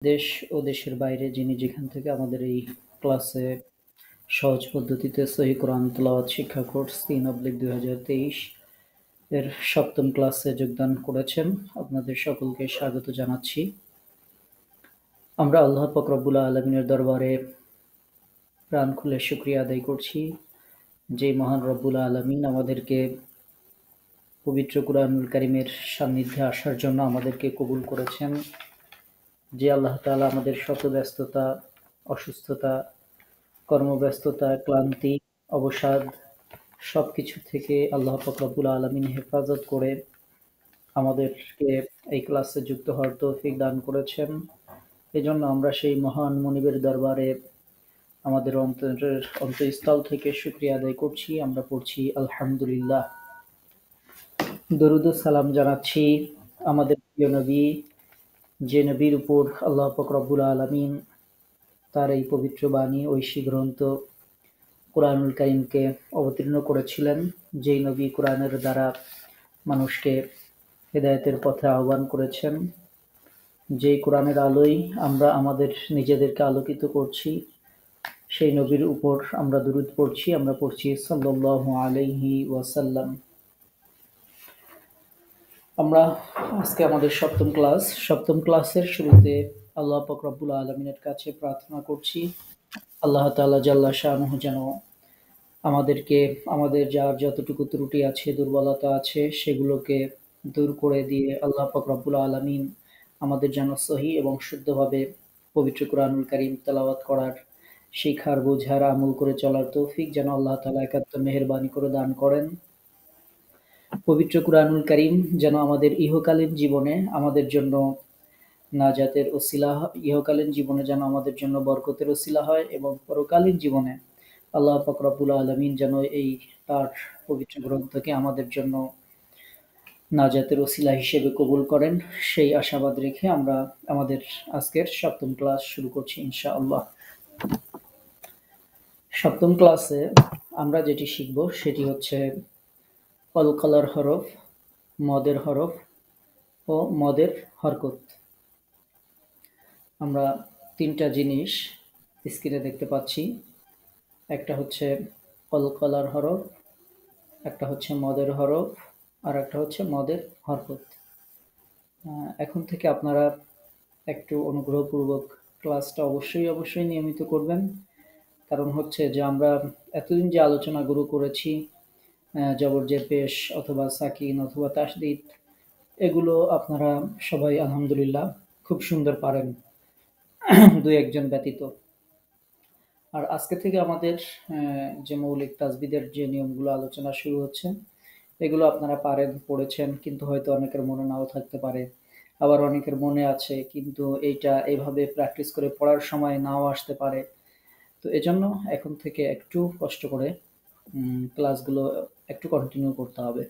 দেশ ও দেশের বাইরে যিনি যেখান থেকে আমাদের এই ক্লাসে সহজ পদ্ধতিতে সহিহ কোরআন তেলাওয়াত শিক্ষা কোর্স ৩/২০২৩ এর ৭ম ক্লাসে যোগদান করেছেন, আপনাদের সকলকে স্বাগত জানাচ্ছি। আমরা আল্লাহ পাক রব্বুল আলামিনের দরবারে প্রাণ খুলে শুকরিয়া আদায় করছি, যে মহান রব্বুল আলামিন আমাদেরকে পবিত্র কুরআনুল কারীমের সান্নিধ্যে আসার জন্য আমাদেরকে কবুল করেছেন। যে আল্লাহ তাআলা আমাদের শত ব্যস্ততা, অসুস্থতা, কর্মব্যস্ততা, ক্লান্তি, অবসাদ সবকিছু থেকে আল্লাহ পাক রব্বুল আলামিন হেফাজত করে আমাদেরকে এই ক্লাসে যুক্ত হওয়ার তৌফিক দান করেছেন। এজন্য আমরা সেই মহান মুনিবের দরবারে আমাদের অন্তঃস্থল থেকে শুকরিয়া আদায় করছি। আমরা পড়ছি আলহামদুলিল্লাহ। দরুদ ও সালাম জানাচ্ছি আমাদের প্রিয় নবী, যে নবীর উপর আল্লাহ পাক রব্বুল আলামিন তার এই পবিত্র বাণী, ঐশী গ্রন্থ কুরআনুল কারীমকে অবতীর্ণ করেছিলেন, যেই নবী কুরআনের দ্বারা মানুষকে হেদায়েতের পথে আহ্বান করেছেন, যেই কুরআনের আলোয় আমরা আমাদের নিজেদেরকে আলোকিত করছি, সেই নবীর উপর আমরা দুরূদ পড়ছি। আমরা পড়ছি সাল্লাল্লাহু আলাইহি ওয়াসাল্লাম। আমরা আজকে আমাদের সপ্তম ক্লাসের শুরুতে আল্লাহ পাক রব্বুল আলামিনের কাছে প্রার্থনা করছি, আল্লাহ তাআলা জাল্লা শানুহু যেন আমাদেরকে আমাদের যার যতটুকু ত্রুটি আছে, দুর্বলতা আছে, সেগুলোকে দূর করে দিয়ে আল্লাহ পাক রব্বুল আলামিন আমাদের যেন সহি এবং শুদ্ধভাবে পবিত্র কুরআনুল কারীম তেলাওয়াত করার, শিখার, বোঝার, আমল করে চলার তৌফিক যেন আল্লাহ তাআলা একান্ত মেহেরবানি করে দান করেন। পবিত্র কুরআনুল কারীম যেন আমাদের ইহকালীন জীবনে আমাদের জন্য নাজাতের ওসিলা, ইহকালীন জীবনে যেন আমাদের জন্য বরকতের ওসিলা হয়, এবং পরকালীন জীবনে আল্লাহ পাক রব্বুল আলামিন যেন এই তার পবিত্র গ্রন্থকে আমাদের জন্য নাজাতের ওসিলা হিসেবে কবুল করেন, সেই আশাবাদ রেখে আমরা আমাদের আজকের সপ্তম ক্লাস শুরু করছি ইনশাআল্লাহ। সপ্তম ক্লাসে আমরা যেটি শিখব সেটি হচ্ছে কলকলার হরফ, মদের হরফ ও মদের হরকত। আমরা তিনটা জিনিস স্ক্রিনে দেখতে পাচ্ছি, একটা হচ্ছে কলকলার হরফ, একটা হচ্ছে মদের হরফ, আর একটা হচ্ছে মদের হরকত। এখন থেকে আপনারা একটু অনুগ্রহপূর্বক ক্লাসটা অবশ্যই নিয়মিত করবেন। কারণ হচ্ছে যে আমরা এতদিন যে আলোচনাগুলো করেছি, জবর জের পেশ অথবা সাকিন অথবা তাসদিদ, এগুলো আপনারা সবাই আলহামদুলিল্লাহ খুব সুন্দর পারেন, দুই একজন ব্যতীত। আর আজকে থেকে আমাদের যে মৌলিক তাজবিদের যে নিয়মগুলো আলোচনা শুরু হচ্ছে, এগুলো আপনারা পারেন, পড়েছেন, কিন্তু হয়তো অনেকের মনে নাও থাকতে পারে, আবার অনেকের মনে আছে কিন্তু এইটা এইভাবে প্র্যাকটিস করে পড়ার সময় নাও আসতে পারে। তো এজন্য এখন থেকে একটু কষ্ট করে ক্লাসগুলো একটু কন্টিনিউ করতে হবে।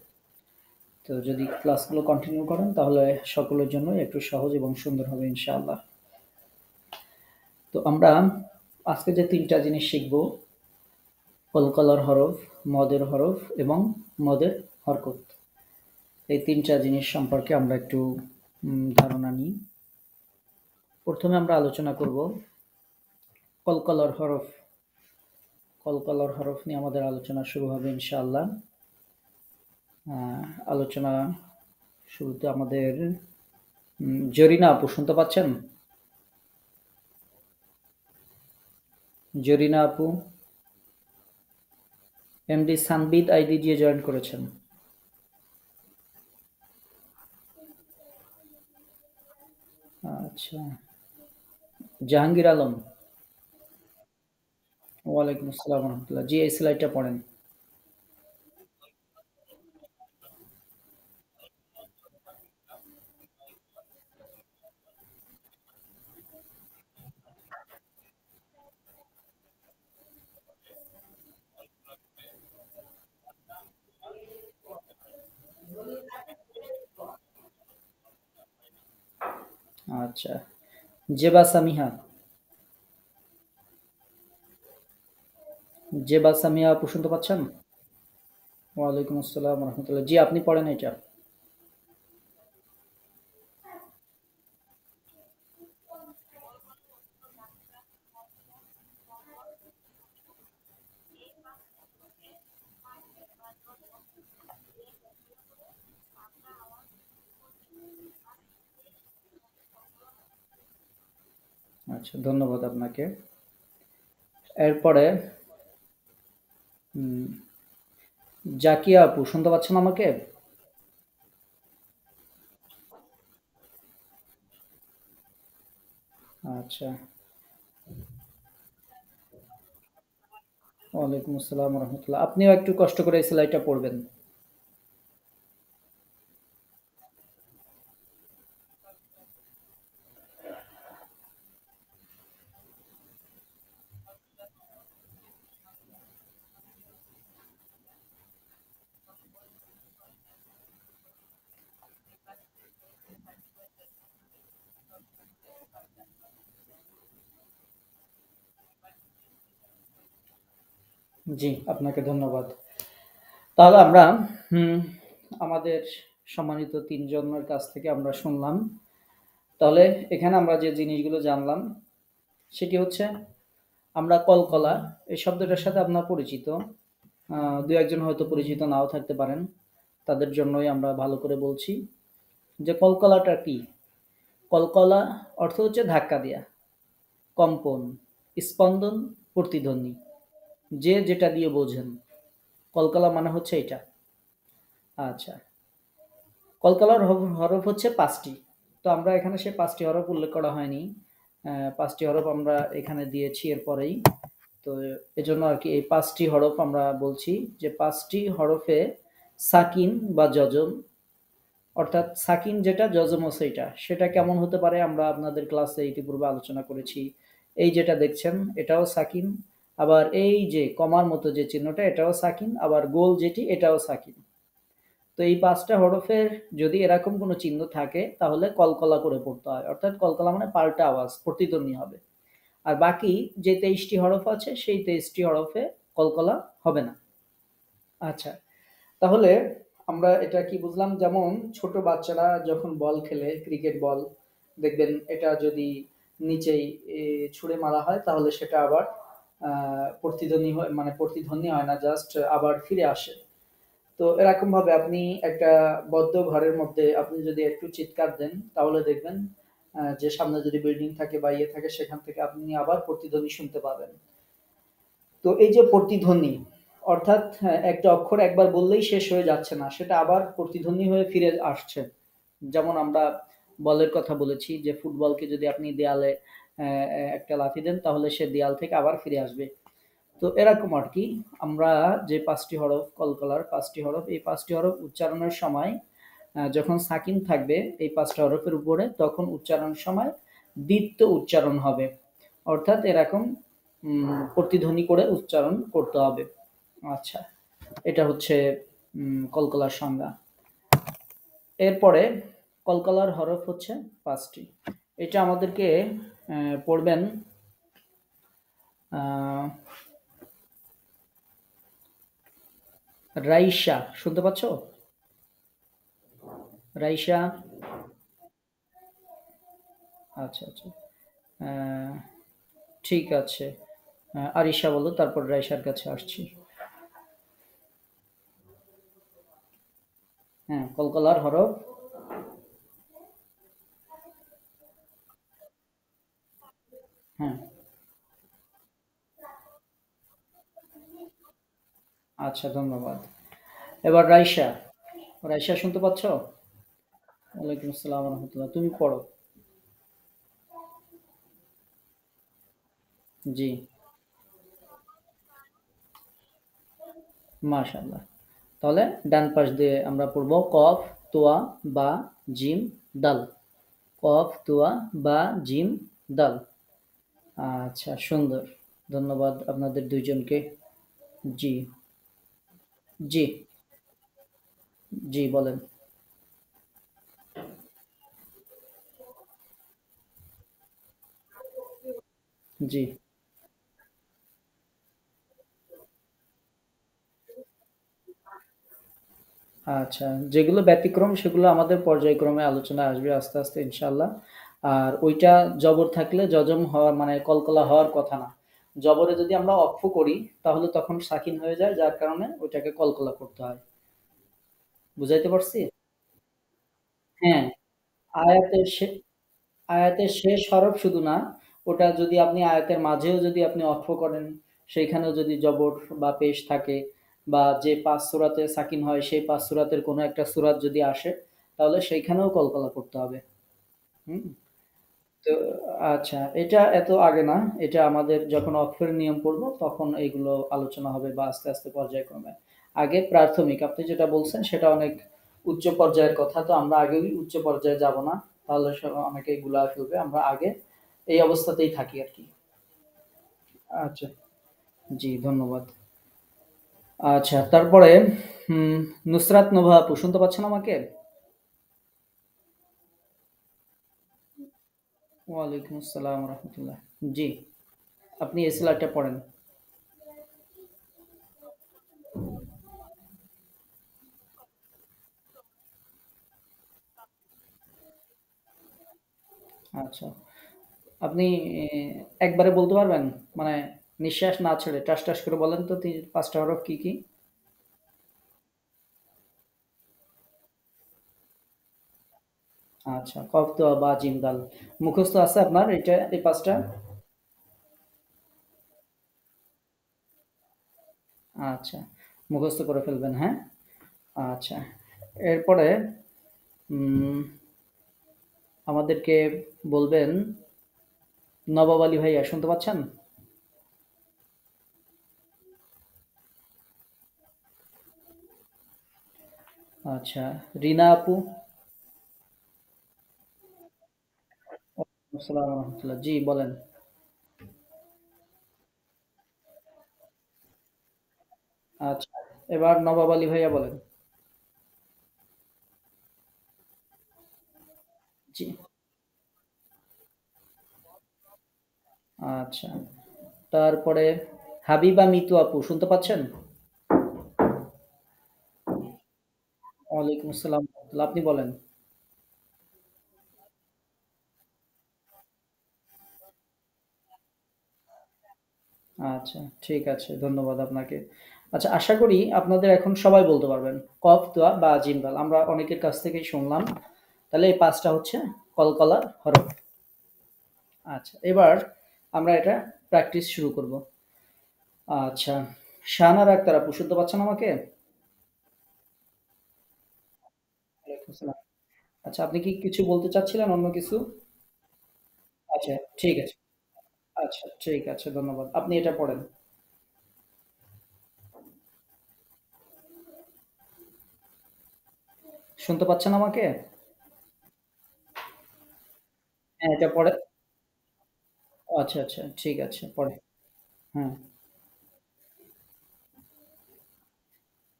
তো যদি ক্লাসগুলো কন্টিনিউ করেন তাহলে সকলের জন্য একটু সহজ এবং সুন্দর হবে ইনশাআল্লাহ। তো আমরা আজকে যে তিনটা জিনিস শিখব, কলকলার হরফ, মদের হরফ এবং মদের হরকত, এই তিনটা জিনিস সম্পর্কে আমরা একটু ধারণা নিই। প্রথমে আমরা আলোচনা করব কলকলার হরফ। কলকলার হরফ নিয়ে আমাদের আলোচনা শুরু হবে ইনশাআল্লাহ। আলোচনা শুরুতে আমাদের জরিনা আপু শুনতে পাচ্ছেন? জরিনা আপু এমডি সানবিদ আইডি দিয়ে জয়েন করেছেন। আচ্ছা, জাহাঙ্গীর আলম, ওয়ালাইকুম আসসালাম রহমতুল্লাহ। জি, এই স্লাইডটা পড়েন। আচ্ছা, জেবা সামিহা, জেবা সামিহা আপু শুনতে পাচ্ছেন? ওয়ালাইকুম আসসালাম রহমতুল্লাহ। জি, আপনি পড়েন এটা। আচ্ছা, ধন্যবাদ আপনাকে। এরপরে উম, জাকিয়া আপু শুনতে পাচ্ছেন আমাকে? আচ্ছা। ওয়ালাইকুম আসসালাম রহমতুল্লাহ। আপনিও একটু কষ্ট করে এই স্লাইডটা পড়বেন। জি, আপনাকে ধন্যবাদ। তাহলে আমরা হুম, আমাদের সম্মানিত তিনজনের কাছ থেকে আমরা শুনলাম। তাহলে এখানে আমরা যে জিনিসগুলো জানলাম সেটি হচ্ছে আমরা কলকলা এই শব্দটার সাথে আপনার পরিচিত। দু একজন হয়তো পরিচিত নাও থাকতে পারেন। তাদের জন্যই আমরা ভালো করে বলছি যে কলকলাটা কি? কলকলা অর্থ হচ্ছে ধাক্কা দেয়া, কম্পন, স্পন্দন, প্রতিধ্বনি। যে যেটা দিয়ে বোঝেন। কলকলা মানে হচ্ছে এটা। আচ্ছা। কলকালার হরফ হচ্ছে ৫টি। তো আমরা এখানে সেই ৫টি হরফ উল্লেখ করা হয়নি। ৫টি হরফ আমরা এখানে দিয়েছি এরপরেই। তো এজন্য আরকি এই ৫টি হরফ আমরা বলছি যে ৫টি হরফে সাকিন বা যজম, অর্থাৎ সাকিন যেটা যজমও সেইটা। সেটা কেমন হতে পারে আমরা আপনাদের ক্লাসে ইতিপূর্বে আলোচনা করেছি। এই যেটা দেখছেন এটাও সাকিন। আবার এই যে কমার মতো যে চিহ্নটা এটাও সাকিন। আবার গোল যেটি এটাও সাকিন। তো এই ৫টা হরফের যদি এরকম কোনো চিহ্ন থাকে তাহলে কলকলা করে পড়তে হয়। অর্থাৎ কলকলা মানে পাল্টা আওয়াজ, প্রতিধ্বনি হবে। আর বাকি যে ২৩টি হরফ আছে সেই ২৩টি হরফে কলকলা হবে না। আচ্ছা, তাহলে আমরা এটা কি বুঝলাম? যেমন ছোট বাচ্চারা যখন বল খেলে, ক্রিকেট বল, দেখবেন এটা যদি নিচেই ছুঁড়ে মারা হয় তাহলে সেটা আবার প্রতিধ্বনি হয়, মানে প্রতিধ্বনি হয় না, জাস্ট আবার ফিরে আসে। তো এরকমভাবে আপনি একটা বদ্ধ ঘরের মধ্যে আপনি যদি একটু চিৎকার দেন তাহলে দেখবেন যে সামনে যদি বিল্ডিং থাকে বা ইয়ে থাকে সেখান থেকে আপনি আবার প্রতিধ্বনি শুনতে পাবেন। তো এই যে প্রতিধ্বনি, অর্থাৎ একটা অক্ষর একবার বললেই শেষ হয়ে যাচ্ছে না, সেটা আবার প্রতিধ্বনি হয়ে ফিরে আসছে। যেমন আমরা বলের কথা বলেছি যে ফুটবলকে যদি আপনি দেয়ালে একটা লাথি দেন তাহলে সে দেয়াল থেকে আবার ফিরে আসবে। তো এরকম আর কি। আমরা যে ৫টি হরফ কলকলার ৫টি হরফ, এই ৫টি হরফ উচ্চারণের সময় যখন সাকিন থাকবে এই ৫টা হরফের উপরে তখন উচ্চারণের সময় দ্বিত্ব উচ্চারণ হবে। অর্থাৎ এরকম প্রতিধ্বনি করে উচ্চারণ করতে হবে। আচ্ছা, এটা হচ্ছে কলকলার সংজ্ঞা। এরপরে কলকলার হরফ হচ্ছে ৫টি। এটা আমাদেরকে পড়বেন আহ, রাইসা। শুনতে পাচ্ছ? রাইসা। আচ্ছা, আচ্ছা। আহ, ঠিক আছে। আরিশা বলো, তারপর রাইসার কাছে আসছি। হ্যাঁ, কলকলার হরফ। হ্যাঁ। আচ্ছা, ধন্যবাদ। এবার রাইসা। রাইসা শুনতে পাচ্ছ? ওয়ালাইকুম আসসালাম রহমতুল্লাহ। তুমি পড়ো। জি। মাশাআল্লাহ। তাহলে ডান পাশ দিয়ে আমরা পড়ব কফ, তোয়া, বা, জিম, দাল। কফ, তোয়া, বা, জিম, দাল। আচ্ছা, সুন্দর। ধন্যবাদ আপনাদের দুইজনকে। জি, জি, জি বলেন। জি। আচ্ছা, যেগুলো ব্যতিক্রম সেগুলো আমাদের পর্যায়ক্রমে আলোচনায় আসবে আস্তে, আস্তে ইনশাআল্লাহ। আর ওইটা জবর থাকলে যজম হওয়া মানে কলকলা হওয়ার কথা না। জবরে যদি আমরা অক্ফ করি তাহলে তখন সাকিন হয়ে যায়, যার কারণে ওইটাকে কলকলা করতে হয়। বুঝাইতে পারছি? হ্যাঁ, আয়াতের শে আয়াতের শেষ হরফ শুধু না, ওটা যদি আপনি আয়াতের মাঝেও যদি আপনি অক্ফ করেন, সেইখানেও যদি জবর বা পেশ থাকে, বা যে ৫ সূরাতে সাকিন হয় সেই ৫ সূরাতের কোনো একটা সূরাত যদি আসে, তাহলে সেইখানেও কলকলা করতে হবে। হুম? তো আচ্ছা, এটা এত আগে না। এটা আমাদের যখন অক্ষরের নিয়ম পড়বো তখন এইগুলো আলোচনা হবে, বা আস্তে আস্তে পর্যায়ক্রমে। আগে প্রাথমিক আপনি যেটা বলছেন সেটা অনেক উচ্চ পর্যায়ের কথা, তো আমরা আগেই উচ্চ পর্যায়ে যাব না, তাহলে অনেকেই গুলা ফেলবে। আমরা আগে এই অবস্থাতেই থাকি আর কি। আচ্ছা, জি ধন্যবাদ। আচ্ছা, তারপরে হুম, নুসরাত নোভা আপু শুনতে পাচ্ছেন আমাকে? ওয়ালাইকুম আসসালাম রহমতুল্লাহ। জি, আপনি এই স্লাইডটা পড়েন। আচ্ছা, আপনি একবারে বলতে পারবেন? মানে নিঃশ্বাস না ছেড়ে টাস, টাস করে বলেন তো ৫ টা হরফ কি, কি? আচ্ছা, কফ, তো বা, জিম, দাল। মুখস্থ আছে আপনার এটা এই ৫ টা? আচ্ছা, মুখস্থ করে ফেলবেন, হ্যাঁ? আচ্ছা। এরপরে উম আমাদেরকে বলবেন নবাব আলী ভাইয়া, শুনতে পাচ্ছেন? আচ্ছা, রিনা আপু? ওয়ালাইকুম আসসালাম ওয়া রাহমাতুল্লাহ। জি, বলেন। আচ্ছা, এবার নবাব আলী ভাইয়া বলেন। জি, আচ্ছা। তারপরে হাবিবা মিতু আপু শুনতে পাচ্ছেন? ওয়ালাইকুম আসসালাম ওয়া রাহমাতুল্লাহ। আপনি বলেন। আচ্ছা, ঠিক আছে। ধন্যবাদ আপনাকে। আচ্ছা, আশা করি আপনাদের এখন সবাই বলতে পারবেন। কফ, তোয়া বা জিম, দাল। আমরা অনেকের কাছ থেকেই শুনলাম। তাহলে এই ৫ টা হচ্ছে কলকলার হরফ। আচ্ছা, এবার আমরা এটা প্র্যাকটিস শুরু করব। আচ্ছা, শাহানারা আক্তার আপু শুনতে পাচ্ছেন আমাকে? ওয়ালাইকুম আসসালাম। আচ্ছা, আপনি কি কিছু বলতে চাচ্ছিলেন, অন্য কিছু? আচ্ছা, ঠিক আছে। আচ্ছা, ঠিক আছে। ধন্যবাদ। আপনি এটা পড়েন। শুনতে পাচ্ছেন আমাকে? হ্যাঁ, এটা পড়ে। আচ্ছা, আচ্ছা, ঠিক আছে। পড়ে। হ্যাঁ।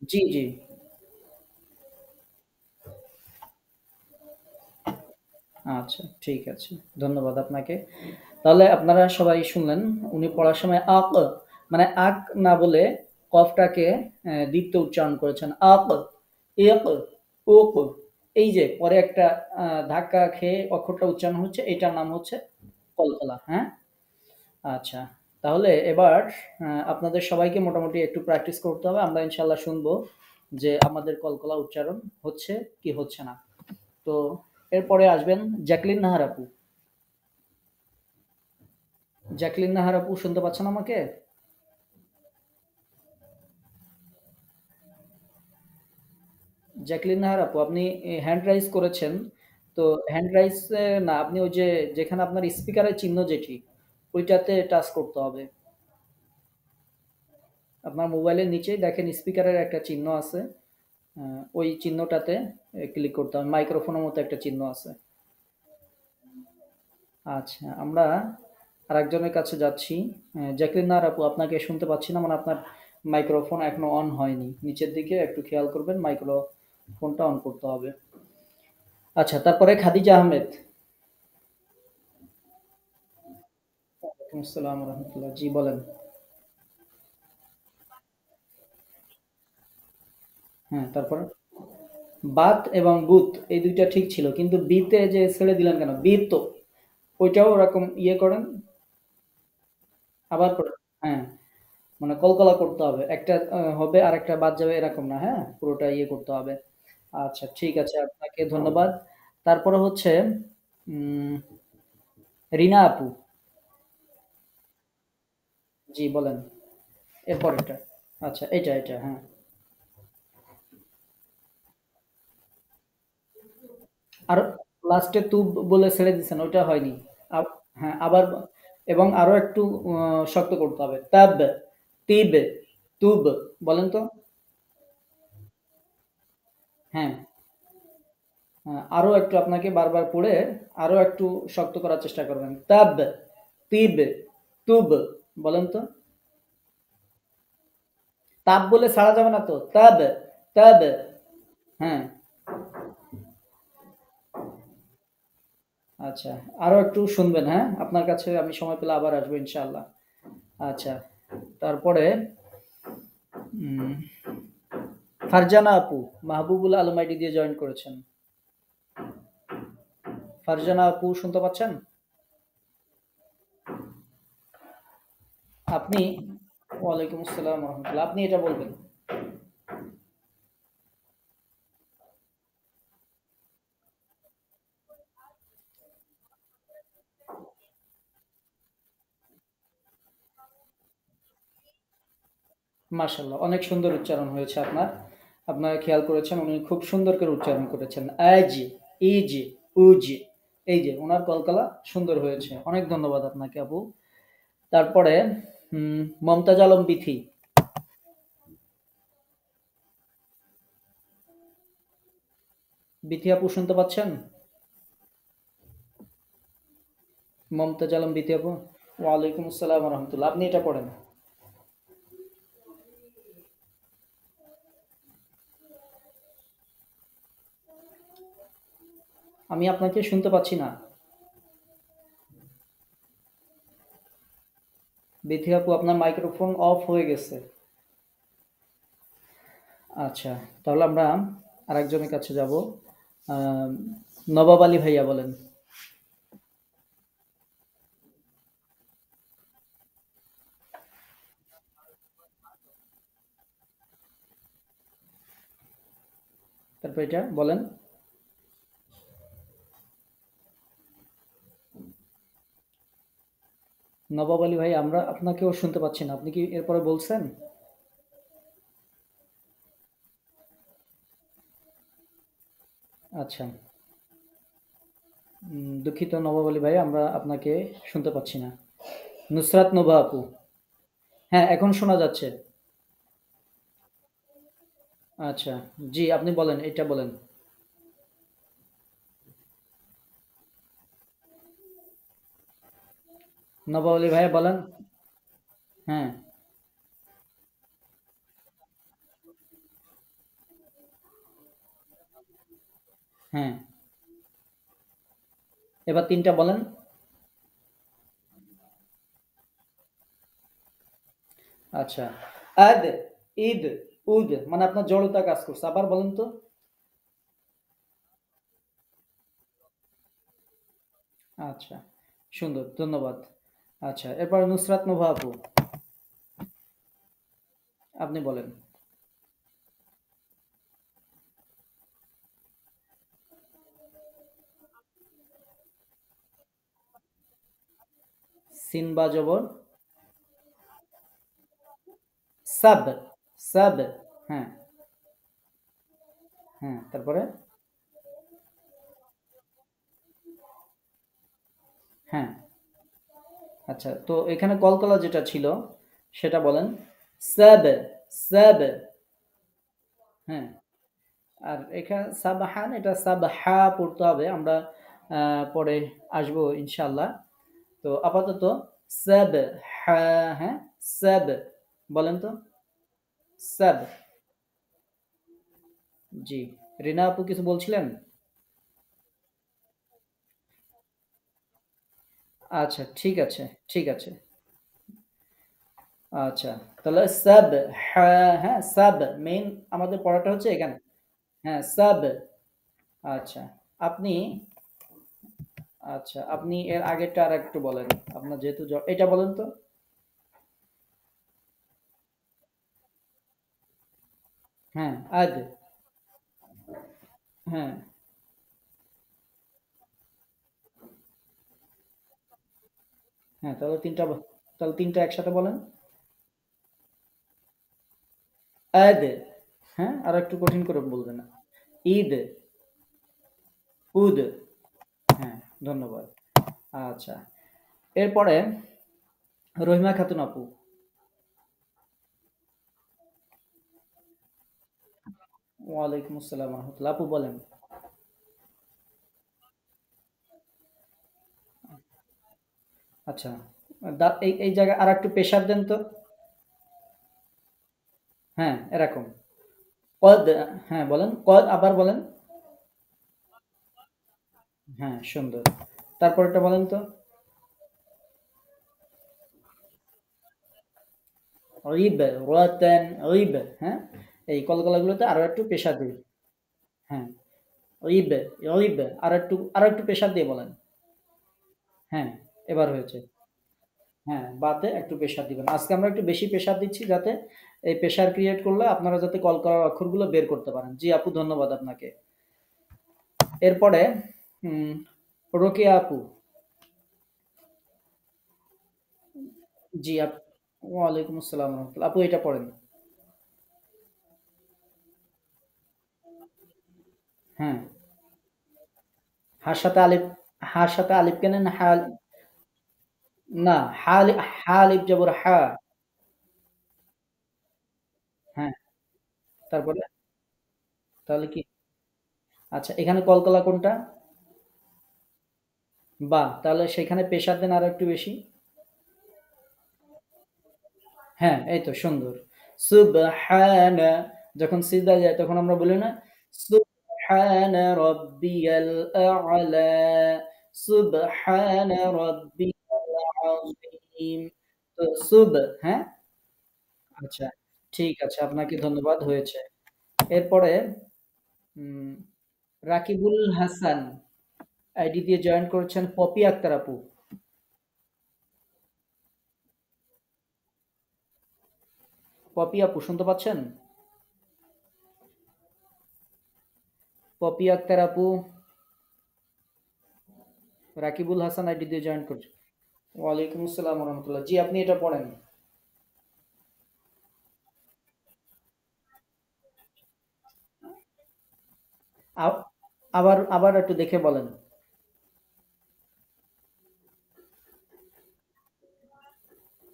জি, জি। আচ্ছা, ঠিক আছে। ধন্যবাদ আপনাকে। তাহলে আপনারা সবাই শুনলেন, উনি পড়ার সময় আক, মানে আক না বলে কফটাকে দীপ্ত উচ্চারণ করেছেন। আক, ইক, উক। এই যে পরে একটা ধাক্কা খেয়ে অক্ষরটা উচ্চারণ হচ্ছে, এটার নাম হচ্ছে কলকলা, হ্যাঁ? আচ্ছা। তাহলে এবার আপনাদের সবাইকে মোটামুটি একটু প্র্যাকটিস করতে হবে। আমরা ইনশাআল্লাহ শুনবো যে আমাদের কলকলা উচ্চারণ হচ্ছে কি হচ্ছে না। তো এরপরে আসবেন জ্যাকলিন নাহার আপু। জ্যাকলিন নাহার আপু শুনতে পাচ্ছেন আমাকে? জ্যাকলিন নাহার আপু, আপনি হ্যান্ড রাইজ করেছেন। তো হ্যান্ড রাইজ না, আপনি ওই যে যেখানে আপনার স্পিকারের চিহ্ন যেটি, ওইটাতে টাচ করতে হবে। আপনার মোবাইলের নিচেই দেখেন স্পিকারের একটা চিহ্ন আছে। ওই চিহ্নটাতে ক্লিক করতে হবে। মাইক্রোফোনের মতো একটা চিহ্ন আছে। আচ্ছা, আমরা আরেকজনের কাছে যাচ্ছি। জ্যাকলিন নাহার আপু, আপনাকে শুনতে পাচ্ছি না, মানে আপনার মাইক্রোফোন এখনো অন হয়নি। নিচের দিকে একটু খেয়াল করবেন, মাইক্রোফোনটা অন করতে হবে। আচ্ছা, তারপরে খাদিজা আহমেদ। ওয়ালাইকুম আসসালাম রহমতুল্লাহ। জি, বলেন। হ্যাঁ, তারপরে বাত এবং বুত, এই দুইটা ঠিক ছিল, কিন্তু বিতে যে ছেড়ে দিলেন কেন? বিত তো ওইটাও ওরকম ইয়ে করেন, আবার করেন। হ্যাঁ, মানে কলকলা করতে হবে। একটা হবে আর একটা বাদ যাবে, এরকম না, হ্যাঁ? পুরোটা ইয়ে করতে হবে। আচ্ছা, ঠিক আছে। আপনাকে ধন্যবাদ। তারপরে হচ্ছে উম রিনা আপু। জি বলেন। এরপরেরটা। আচ্ছা, এটা, হ্যাঁ। আর লাস্টে তুব বলে ছেড়ে দিছেন, ওইটা হয়নি। হ্যাঁ, আবার এবং আরো একটু শক্ত করতে হবে। তাব, তিব, তুব, বলেন তো। হ্যাঁ, হ্যাঁ, আরো একটু আপনাকে বারবার পড়ে আরো একটু শক্ত করার চেষ্টা করবেন। তাব, তিব, তুব, বলেন তো। তাব বলে ছাড়া যাবে না তো। তাব, তাব। হ্যাঁ, আচ্ছা। আরো একটু শুনবেন, হ্যাঁ? আপনার কাছে আমি সময় পেলে আবার আসবো ইনশাআল্লাহ। আচ্ছা, তারপরে উম, ফারজানা আপু মাহবুবুল আলম আইডি দিয়ে জয়েন করেছেন। ফারজানা আপু শুনতে পাচ্ছেন? আপনি ওয়ালাইকুম আসসালাম রহমতুল্লাহ, আপনি এটা বলবেন। মাশাল্লাহ, অনেক সুন্দর উচ্চারণ হয়েছে আপনার। আপনারা খেয়াল করেছেন, উনি খুব সুন্দর করে উচ্চারণ করেছেন। আজ, ইজ, উজ, এই যে ওনার কলকলা সুন্দর হয়েছে। অনেক ধন্যবাদ আপনাকে আপু। তারপরে মমতাজ আলম বিথি। বিথি আপু শুনতে পাচ্ছেন? মমতাজ আলম বিথি আপু। ওয়ালাইকুম আসসালাম রহমতুল্লাহ, আপনি এটা পড়েন। আমি আপনাকে শুনতে পাচ্ছি না। বিথি আপু, আপনার মাইক্রোফোন অফ হয়ে গেছে। আচ্ছা, তাহলে আমরা আরেকজনের কাছে যাব। আম, নবাব আলী ভাইয়া বলেন। তারপর এটা বলেন। নবাব আলী ভাই, আমরা আপনাকেও শুনতে পাচ্ছি না, আপনি কি এরপরে বলছেন? আচ্ছা, দুঃখিত নবাব আলী ভাই, আমরা আপনাকে শুনতে পাচ্ছি না। নুসরাত নোভা আপু। হ্যাঁ, এখন শোনা যাচ্ছে। আচ্ছা, জি আপনি বলেন, এটা বলেন। নবাব আলী ভাইয়া বলেন। হ্যাঁ, হ্যাঁ, এবার তিনটা বলেন। আচ্ছা, আদ, ঈদ, উদ, মানে আপনার জড়তা কাজ করছে, আবার বলেন তো। আচ্ছা, সুন্দর, ধন্যবাদ। আচ্ছা, এরপর নুসরাত নোভা আপু, আপনি বলেন। সিন বা জবর। Sub, sub. হ্যাঁ, হ্যাঁ, তারপরে। হ্যাঁ, আচ্ছা, তো এখানে কলকলা যেটা ছিল সেটা বলেন। Sub, sub. হ্যাঁ, আর এখানে সাবহান, এটা সাবহা পড়তে হবে। আমরা পরে আসবো ইনশাল্লাহ। তো আপাতত সাব, হ্যাঁ, সাব, বলেন তো। সাব। জি, রিনা আপু কিছু বলছিলেন? আচ্ছা, ঠিক আছে, ঠিক আছে। আচ্ছা, তাহলে সাব, হ্যাঁ, হ্যাঁ, সাব। মেইন আমাদের পড়াটা হচ্ছে এখানে। হ্যাঁ, সাব। আচ্ছা, আপনি আচ্ছা, আপনি এর আগেরটা আর একটু বলেন। আপনার যেহেতু এটা বলেন তো। হ্যাঁ, আদ। হ্যাঁ, হ্যাঁ, তাহলে তিনটা একসাথে বলেন। আদ, হ্যাঁ, আর একটু কঠিন করে বলবেন না। ঈদ, উদ, হ্যাঁ, ধন্যবাদ। আচ্ছা, এরপরে রহিমা খাতুন আপু। ওয়ালাইকুম আসসালাম রহমতুল্লাহ, আপু বলেন। আচ্ছা, এই এই জায়গায় আর একটু প্রেশার দেন তো। হ্যাঁ, এরকম। কদ, হ্যাঁ বলেন, কদ আবার বলেন। হ্যাঁ, সুন্দর। তারপরটা বলেন তো। রিব, রাতান, রিব, হ্যাঁ, এই কলকলাগুলোতে আরো একটু প্রেশার দিন। হ্যাঁ, রিব, রিব, আর একটু প্রেশার দিয়ে বলেন। হ্যাঁ, এবার হয়েছে। হ্যাঁ, বাতে একটু প্রেশার দিবেন। আজকে আমরা একটু বেশি প্রেশার দিচ্ছি, যাতে এই প্রেশার ক্রিয়েট করলে আপনারা যাতে কল করার অক্ষরগুলো বের করতে পারেন। জি আপু, ধন্যবাদ আপনাকে। এরপরে উম, রোকেয়া আপু। জি ওয়ালাইকুম আসসালাম রহমতুল্লাহ, আপু এটা পড়েন। হ্যাঁ, হার সাথে আলিফ, হার সাথে আলিফ কেনেন হাল। না, হা আলিফ জবর হা। হ্যাঁ, তারপরে তাহলে কি? আচ্ছা, এখানে কলকলা কোনটা? বা, তাহলে সেখানে প্রেশার দেন আরো একটু বেশি। হ্যাঁ, এই তো সুন্দর। সুবহানা, যখন সিজদা যায় তখন আমরা বলি না, সুবহানা রাব্বিয়াল আ'লা, সুবহানা রাব্বিয়াল আযীম। তো হ্যাঁ, আচ্ছা, ঠিক আছে, আপনাকে ধন্যবাদ, হয়েছে। এরপরে উম, রাকিবুল হাসান আইডি দিয়ে জয়েন করেছেন পপি আক্তার আপু। পপি আপু শুনতে পাচ্ছেন? পপি আক্তার আপু, রাকিবুল হাসান আইডি দিয়ে জয়েন করছেন। ওয়ালাইকুম আসসালাম রহমতুল্লাহ, জি আপনি এটা পড়েন। আ- আবার আবার একটু দেখে বলেন।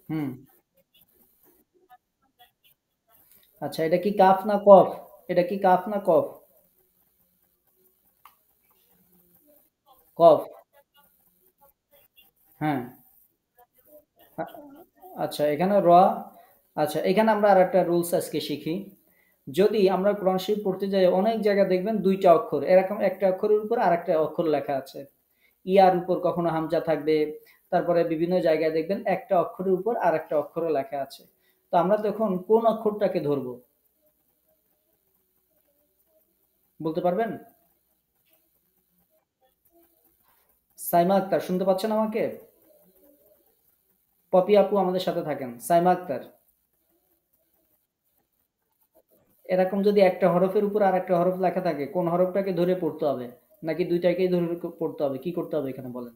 হুম, আচ্ছা, এটা কি কাফ না কফ? এটা কি কাফ না কফ? কফ, হ্যাঁ। আ- আচ্ছা, এখানে র। আচ্ছা, এখানে আমরা আর একটা রুলস আজকে শিখি। যদি আমরা কোরআন শরীফ পড়তে যাই, অনেক জায়গায় দেখবেন দুইটা অক্ষর এরকম, একটা অক্ষরের উপর আর একটা অক্ষর লেখা আছে। ইয়ার উপর কখনো হামজা থাকবে। তারপরে বিভিন্ন জায়গায় দেখবেন একটা অক্ষরের উপর আর একটা অক্ষরও লেখা আছে। তো আমরা তখন কোন অক্ষরটাকে ধরবো, বলতে পারবেন? সাইমা আক্তার শুনতে পাচ্ছেন আমাকে? পপি আপু আমাদের সাথে থাকেন, সাইমা আক্তার। এরকম যদি একটা হরফের উপর আর একটা হরফ লেখা থাকে, কোন হরফটাকে ধরে পড়তে হবে, নাকি দুইটাকেই ধরে পড়তে হবে, কি করতে হবে এখানে বলেন?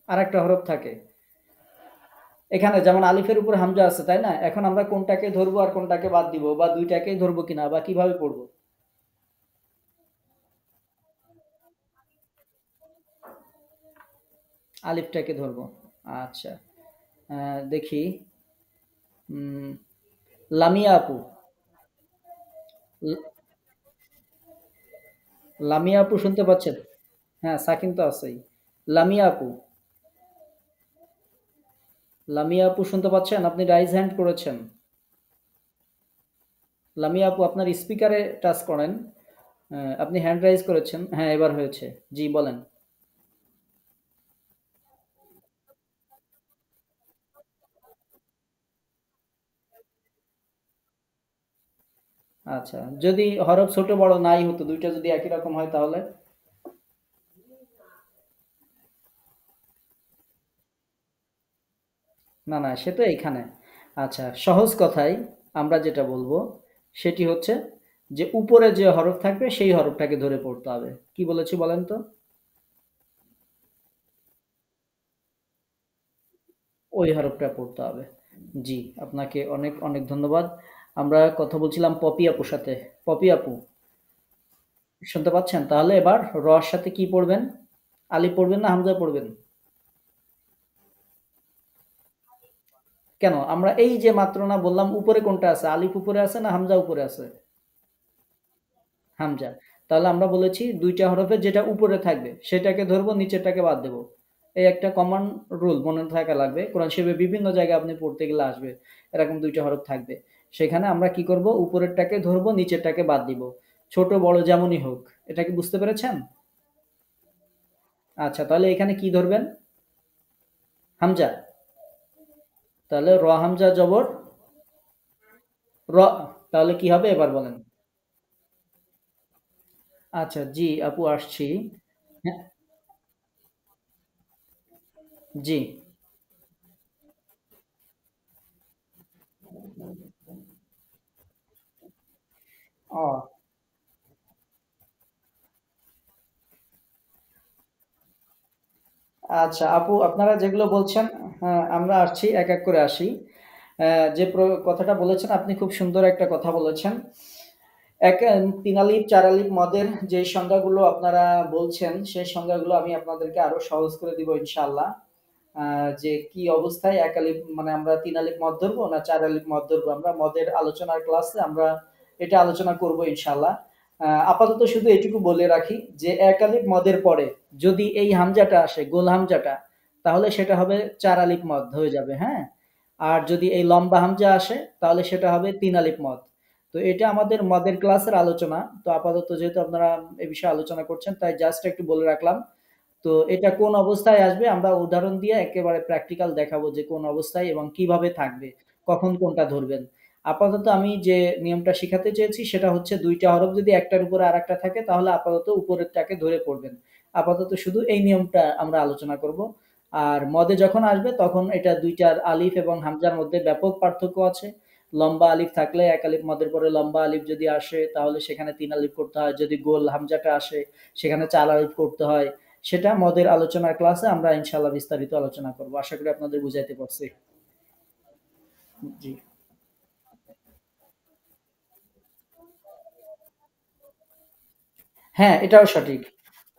আর একটা হরফ থাকে এখানে, যেমন আলিফের উপর হামজা আছে, তাই না? এখন আমরা কোনটাকে ধরবো আর কোনটাকে বাদ দিব, বা দুইটাকেই ধরবো কিনা, বা কিভাবে পড়বো? আলিফটাকে ধরবো। আচ্ছা, দেখি। উম, লামিয়া আপু। ল- লামিয়া আপু শুনতে পাচ্ছেন? হ্যাঁ, সাকিন তো আছেই। লামিয়া আপু, লামিয়া আপু শুনতে পাচ্ছেন? আপনি রাইজ হ্যান্ড করেছেন। লামিয়া আপু, আপনার স্পিকারে টাচ করেন। আপনি হ্যান্ড রাইজ করেছেন, হ্যাঁ, এবার হয়েছে। জি বলেন। আচ্ছা, যদি হরফ ছোট বড় নাই হতো, দুইটা যদি একই রকম হয় তাহলে? না না, সে তো এইখানে। আচ্ছা, সহজ কথায় আমরা যেটা বলবো সেটি হচ্ছে যে উপরে যে হরফ থাকবে সেই হরফটাকে ধরে পড়তে হবে। কি বলেছি বলেন তো? ওই হরফটা পড়তে হবে। জি, আপনাকে অনেক অনেক ধন্যবাদ। আমরা কথা বলছিলাম পপি আপুর সাথে। পপি আপু, শুনতে পাচ্ছেন? তাহলে এবার র এর সাথে কি পড়বেন? আলিফ পড়বেন না হামজা পড়বেন? কেন? আমরা এই যে মাত্র না বললাম উপরে কোনটা আছে? আলিফ উপরে আছে না হামজা উপরে আছে? হামজা। তাহলে আমরা বলেছি ২ টা হরফের যেটা উপরে থাকবে সেটাকে ধরবো, নিচেরটাকে বাদ দেব। এই একটা কমন রুল মনে থাকা লাগবে। কোরআন শরীফের বিভিন্ন জায়গায় আপনি পড়তে গেলে আসবে। এরকম ২ টা হরফ থাকবে। সেখানে আমরা কি করব? উপরেরটাকে ধরবো, নিচেরটাকে বাদ দিব। ছোট বড় যেমনই হোক। এটা কি বুঝতে পেরেছেন? আচ্ছা, তাহলে এখানে কি ধরবেন? হামজা। তাহলে র হামজা জবর র। তাহলে কি হবে এবার বলেন? আচ্ছা, জি আপু আসছি। হ্যাঁ, জি। ও, আচ্ছা আপু, আপনারা যেগুলো বলছেন, হ্যাঁ, আমরা আসছি এক এক করে আসি। যে কথাটা বলেছেন আপনি খুব সুন্দর একটা কথা বলেছেন। এক তিন আলিফ চার আলিফ মদের যে সংজ্ঞাগুলো আপনারা বলছেন সেই সংজ্ঞাগুলো আমি আপনাদেরকে আরো সহজ করে দিব ইনশাআল্লাহ। যে কি অবস্থায় এক আলিফ মানে আমরা তিন আলিফ মদ ধরবো না চার আলিফ মদ ধরবো, আমরা মদের আলোচনার ক্লাসে আমরা এটা আলোচনা করব ইনশাআল্লাহ। আপাতত শুধু এটুকু বলে রাখি যে এক আলিফ মদের পরে যদি এই হামজাটা আসে, গোল হামজাটা, তাহলে সেটা হবে চার আলিফ মদ হয়ে যাবে, হ্যাঁ। আর যদি এই লম্বা হামজা আসে তাহলে সেটা হবে তিন আলিফ মদ। তো এটা আমাদের মদের ক্লাসের আলোচনা। তো আপাতত যেহেতু আপনারা এই বিষয়ে আলোচনা করছেন তাই জাস্ট একটু বলে রাখলাম। তো এটা কোন অবস্থায় আসবে আমরা উদাহরণ দিয়ে একেবারে প্র্যাকটিক্যাল দেখাবো যে কোন অবস্থায় এবং কিভাবে থাকবে, কখন কোনটা ধরবেন। আপাতত আমি যে নিয়মটা শিখাতে চেয়েছি সেটা হচ্ছে ২ টা হরফ যদি একটার উপরে আরেকটা থাকে তাহলে আপাতত উপরেরটাকে ধরে পড়বেন। আপাতত শুধু এই নিয়মটা আমরা আলোচনা করব। আর মদে যখন আসবে তখন এটা ২ টার আলিফ এবং হামজার মধ্যে ব্যাপক পার্থক্য আছে। লম্বা আলিফ থাকলে এক আলিফ মদের পরে লম্বা আলিফ যদি আসে তাহলে সেখানে ৩ আলিফ করতে হয়। যদি গোল হামজাটা আসে সেখানে ৪ আলিফ করতে হয়। সেটা মদের আলোচনার ক্লাসে আমরা ইনশাআল্লাহ বিস্তারিত আলোচনা করব। আশা করি আপনাদের বুঝাইতে পারছি। জি। হ্যাঁ, এটাও সঠিক।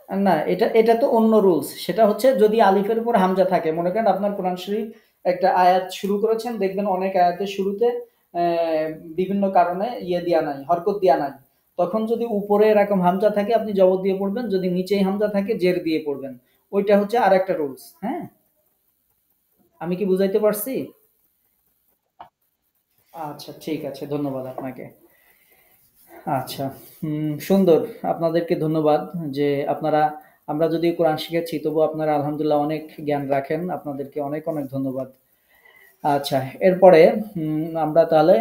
না, এটা তো অন্য রুলস। সেটা হচ্ছে যদি আলিফের উপর হামজা থাকে। মনে করেন আপনার কোরআন শরীফ একটা আয়াত শুরু করেছেন, দেখবেন অনেক আয়াতের শুরুতে বিভিন্ন কারণে ইয়ে দেয়া নাই, হরকত দেয়া নাই। তখন যদি উপরে এরকম হামজা থাকে আপনি জবর দিয়ে পড়বেন, যদি নিচেই হামজা থাকে জের দিয়ে পড়বেন। ওইটা হচ্ছে আরেকটা রুলস, হ্যাঁ? আমি কি বুঝাইতে পারছি? আচ্ছা, ঠিক আছে। ধন্যবাদ আপনাকে। আচ্ছা, সুন্দর। আপনাদেরকে ধন্যবাদ যে আপনারা, আমরা যদিও কোরআন শিখাচ্ছি তবুও আপনারা আলহামদুলিল্লাহ অনেক জ্ঞান রাখেন। আপনাদেরকে অনেক, অনেক ধন্যবাদ। আচ্ছা, এরপরে আমরা তাহলে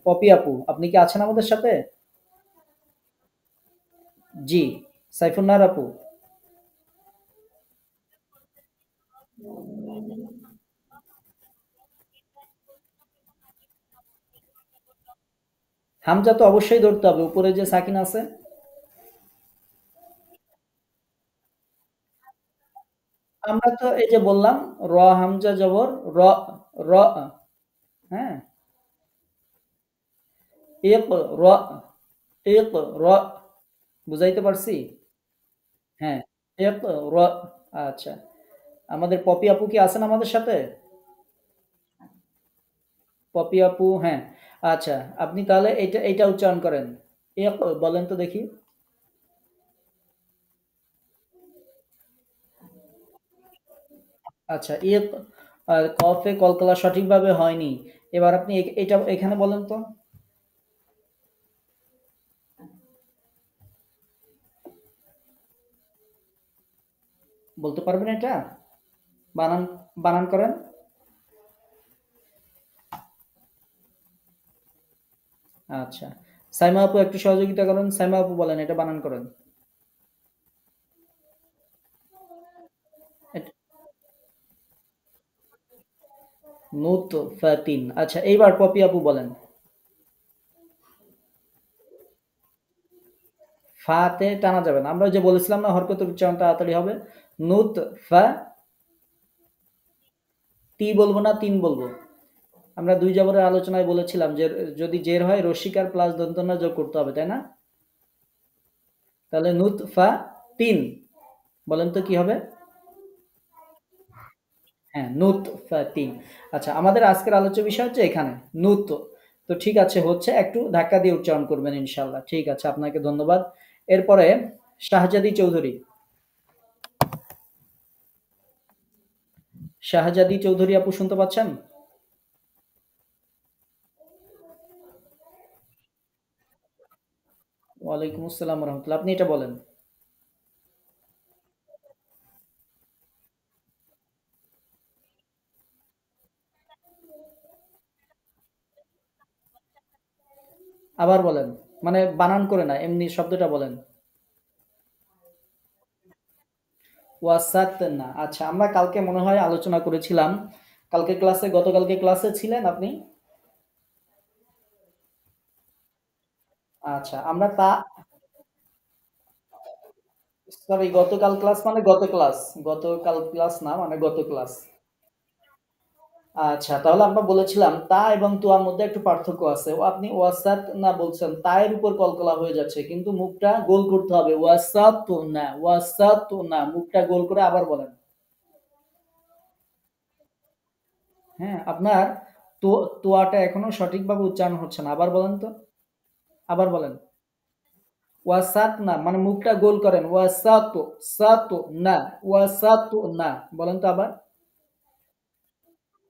পপি আপু, আপনি কি আছেন আমাদের সাথে? জি, সাইফুন্নাহার আপু। হামজা তো অবশ্যই ধরতে হবে। উপরে যে সাকিন আছে। আমরা তো এই যে বললাম র হামজা জবর র, র, হ্যাঁ? ইক র, ইক র, বুঝাইতে পারছি? হ্যাঁ, ইক র। আচ্ছা। আমাদের পপি আপু কি আছেন আমাদের সাথে? পপি আপু, হ্যাঁ। আচ্ছা, আপনি তাহলে এইটা উচ্চারণ করেন। ইক বলেন তো দেখি। আচ্ছা, ইক কফে কলকলা সঠিকভাবে হয়নি। এবার আপনি এটা এখানে বলেন তো। বলতে পারবেন এটা? বানান বানান করেন। আচ্ছা। সাইমা আপু একটু সহযোগিতা করেন। সাইমা আপু বলেন এটা বানান করেন। নুত ফাতিন। আচ্ছা, এইবার পপি আপু বলেন। ফাতে টানা যাবে না। আমরা ওই যে বলেছিলাম না হরকতের উচ্চারণ তাড়াতাড়ি হবে। নুত ফা তি বলবো না তিন বলবো? আমরা দুই জবরের আলোচনায় বলেছিলাম যে যদি জের হয় রস্যিকার প্লাস দন্তন্য যোগ করতে হবে, তাই না? তাহলে নুত ফা তিন, বলেন তো কি হবে? হ্যাঁ, নুত ফা তিন। আচ্ছা, আমাদের আজকের আলোচ্য বিষয় হচ্ছে এখানে নুত। তো ঠিক আছে, হচ্ছে একটু ধাক্কা দিয়ে উচ্চারণ করবেন ইনশাল্লাহ। ঠিক আছে, আপনাকে ধন্যবাদ। এরপরে শাহজাদি চৌধুরী। শাহজাদি চৌধুরী আপু শুনতে পাচ্ছেন? ওয়ালাইকুম আসসালাম রহমতুল্লাহ, আপনি এটা বলেন। আবার বলেন, মানে বানান করে না, এমনি শব্দটা বলেন। ওয়াসাত না। আচ্ছা, আমরা কালকে মনে হয় আলোচনা করেছিলাম। কালকে ক্লাসে, গতকালকে ক্লাসে ছিলেন আপনি? আচ্ছা, আমরা তা, সরি, গতকাল ক্লাস মানে গত ক্লাস, গতকাল ক্লাস না, মানে গত ক্লাস। আচ্ছা, তাহলে আমরা বলেছিলাম তা এবং তুয়ার মধ্যে একটু পার্থক্য আছে। ও আপনি ওয়াসাত না বলছেন, তায়ের উপর কলকলা হয়ে যাচ্ছে, কিন্তু মুখটা গোল করতে হবে। ওয়াসাত না, ওয়াসাত না, মুখটা গোল করে আবার বলেন। হ্যাঁ, আপনার তো তোয়াটা এখনো সঠিকভাবে উচ্চারণ হচ্ছে না, আবার বলেন তো। আবার বলেন। ওয়াসাত না, মানে মুখটা গোল করেন। ওয়াসাত, সাত না, ওয়াসাত না, বলেন তো আবার।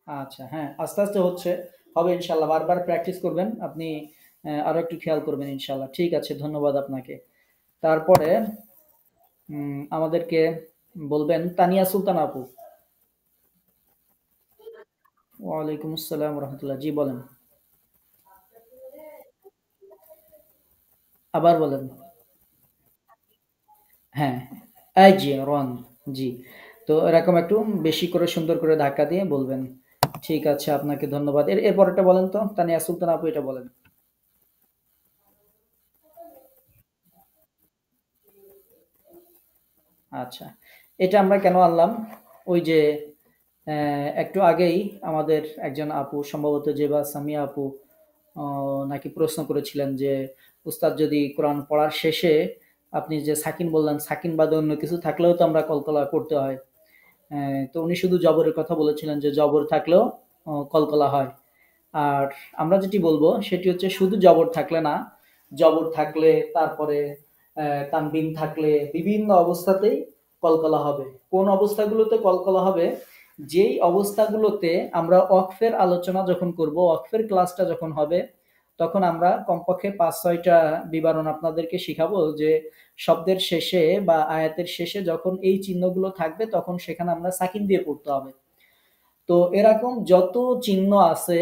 আচ্ছা, হ্যাঁ, আস্তে আস্তে হচ্ছে, হবে ইনশাল্লাহ। বারবার প্র্যাকটিস করবেন আপনি। আরো একটু খেয়াল করবেন ইনশাল্লাহ। ঠিক আছে, ধন্যবাদ আপনাকে। তারপরে আমাদেরকে বলবেন তানিয়া সুলতান আপু। ওয়ালাইকুম আসসালাম রহমতুল্লাহ, জি বলেন। আবার বলেন। হ্যাঁ, এই জি রন, জি। তো এরকম একটু বেশি করে সুন্দর করে ধাক্কা দিয়ে বলবেন। ঠিক আছে, আপনাকে ধন্যবাদ। এরপরটা বলেন তো, তানিয়া সুলতান আপু, এটা বলেন। আচ্ছা, এটা আমরা কেন আনলাম? ওই যে একটু আগেই আমাদের একজন আপু, সম্ভবত জেবা সামিয়া আপু, নাকি প্রশ্ন করেছিলেন যে উস্তাদ, যদি কোরআন পড়ার শেষে আপনি যে সাকিন বললেন, সাকিন বাদে অন্য কিছু থাকলেও তো আমরা কলকলা করতে হয়। তো উনি শুধু জবরের কথা বলেছিলেন যে জবর থাকলেও কলকলা হয়। আর আমরা যেটি বলবো সেটি হচ্ছে শুধু জবর থাকলে না, জবর থাকলে, তারপরে তানবিন থাকলে বিভিন্ন অবস্থাতেই কলকলা হবে। কোন অবস্থাগুলোতে কলকলা হবে? যেই অবস্থাগুলোতে আমরা ওয়াকফের আলোচনা যখন করব, ওয়াকফের ক্লাসটা যখন হবে, তখন আমরা কমপক্ষে ৫-৬টা বিবরণ আপনাদেরকে শিখাবো যে শব্দের শেষে বা আয়াতের শেষে যখন এই চিহ্নগুলো থাকবে তখন সেখানে আমরা সাকিন দিয়ে পড়তে হবে। তো এরকম যত চিহ্ন আছে,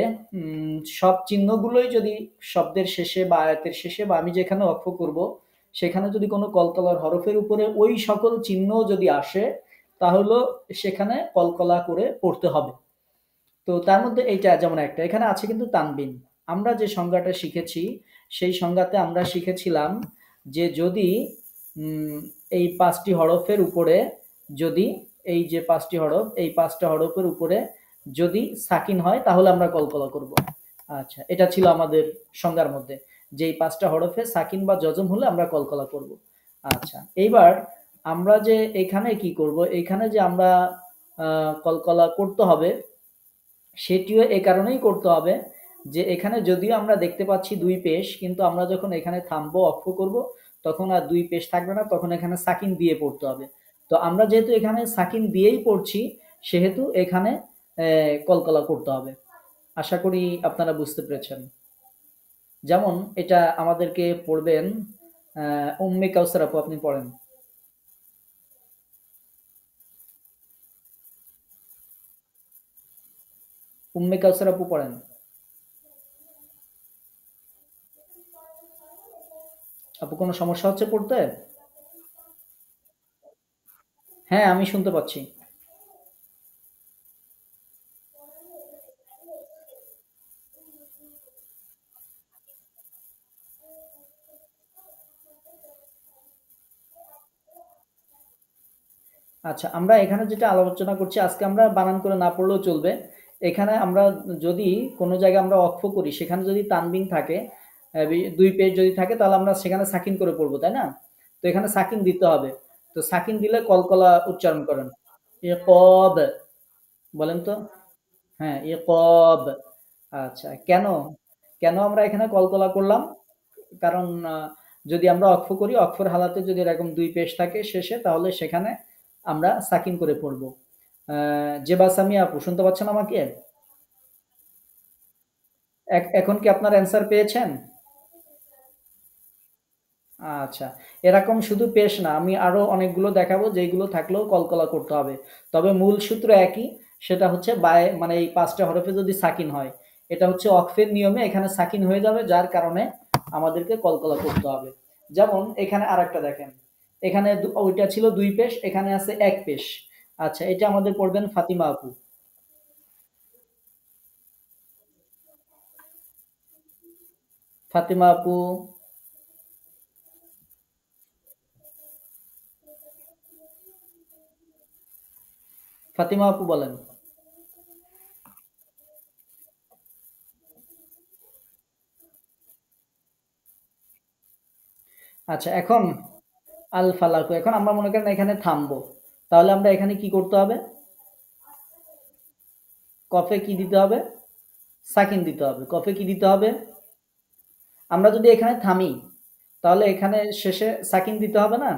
সব চিহ্নগুলোই যদি শব্দের শেষে বা আয়াতের শেষে বা আমি যেখানে অক্ষ করব সেখানে যদি কোনো কলকলার হরফের উপরে ওই সকল চিহ্ন যদি আসে, তাহলে সেখানে কলকলা করে পড়তে হবে। তো তার মধ্যে এইটা যেমন একটা এখানে আছে, কিন্তু তানবিন, আমরা যে সংজ্ঞাটা শিখেছি সেই সংজ্ঞাতে আমরা শিখেছিলাম যে যদি উম, এই 5টি হরফের উপরে, যদি এই যে 5টি হরফ, এই 5টা হরফের উপরে যদি সাকিন হয় তাহলে আমরা কলকলা করব। আচ্ছা, এটা ছিল আমাদের সংজ্ঞার মধ্যে, যে এই 5টা হরফে সাকিন বা জজম হলে আমরা কলকলা করব। আচ্ছা, এইবার আমরা যে এখানে কি করব, এখানে যে আমরা কলকলা করতে হবে, সেটিও এ কারণেই করতে হবে যে এখানে যদিও আমরা দেখতে পাচ্ছি দুই পেশ, কিন্তু আমরা যখন এখানে থামবো, অক্ষ করব, তখন আর দুই পেশ থাকবে না, তখন এখানে সাকিন দিয়ে পড়তে হবে। তো আমরা যেহেতু এখানে সাকিন দিয়েই পড়ছি, সেহেতু এখানে কলকলা করতে হবে। আশা করি আপনারা বুঝতে পেরেছেন। যেমন এটা আমাদেরকে পড়বেন উম্মে কাউসার আপু, আপনি পড়েন। উম্মে কাউসার আপু পড়েন। আপু, কোনো সমস্যা হচ্ছে পড়তে? হ্যাঁ, আমি শুনতে পাচ্ছি। আচ্ছা, আমরা এখানে যেটা আলোচনা করছি, আজকে আমরা বানান করে না পড়লেও চলবে। এখানে আমরা যদি কোনো জায়গায় আমরা অক্ষ করি সেখানে যদি তানবিন থাকে, দুই পেজ যদি থাকে তাহলে আমরা সেখানে সাকিন করে পড়বো, তাই না? তো এখানে সাকিন দিতে হবে। তো সাকিন দিলে কলকলা উচ্চারণ করেন। ইকব, বলেন তো। হ্যাঁ, ইকব। আচ্ছা, কেন কেন আমরা এখানে কলকলা করলাম? কারণ যদি আমরা অক্ষ করি, অক্ষর হালাতে যদি এরকম দুই পেশ থাকে শেষে, তাহলে সেখানে আমরা সাকিন করে পড়বো। জেবা সামিয়া আপু শুনতে পাচ্ছেন আমাকে? এখন কি আপনার অ্যান্সার পেয়েছেন? আচ্ছা, এরকম শুধু পেশ না, আমি আরো অনেকগুলো দেখাবো যেগুলো থাকলেও কলকলা করতে হবে। তবে মূল সূত্র একই, সেটা হচ্ছে বায়ে মানে এই পাঁচটা হরফে যদি সাকিন হয়, এটা হচ্ছে অক্ফের নিয়মে এখানে সাকিন হয়ে যাবে, যার কারণে আমাদেরকে কলকলা করতে হবে। যেমন এখানে আরেকটা দেখেন, এখানে ওইটা ছিল দুই পেশ, এখানে আছে এক পেশ। আচ্ছা, এটা আমাদের পড়বেন ফাতিমা আপু। ফাতিমা আপু, ফাতিমা আপু বলেন। আচ্ছা, এখন আল ফালাকু, এখন আমরা মনে করেন এখানে থামবো, তাহলে আমরা এখানে কি করতে হবে? কফে কি দিতে হবে? সাকিন দিতে হবে। কফে কি দিতে হবে? আমরা যদি এখানে থামি, তাহলে এখানে শেষে সাকিন দিতে হবে না?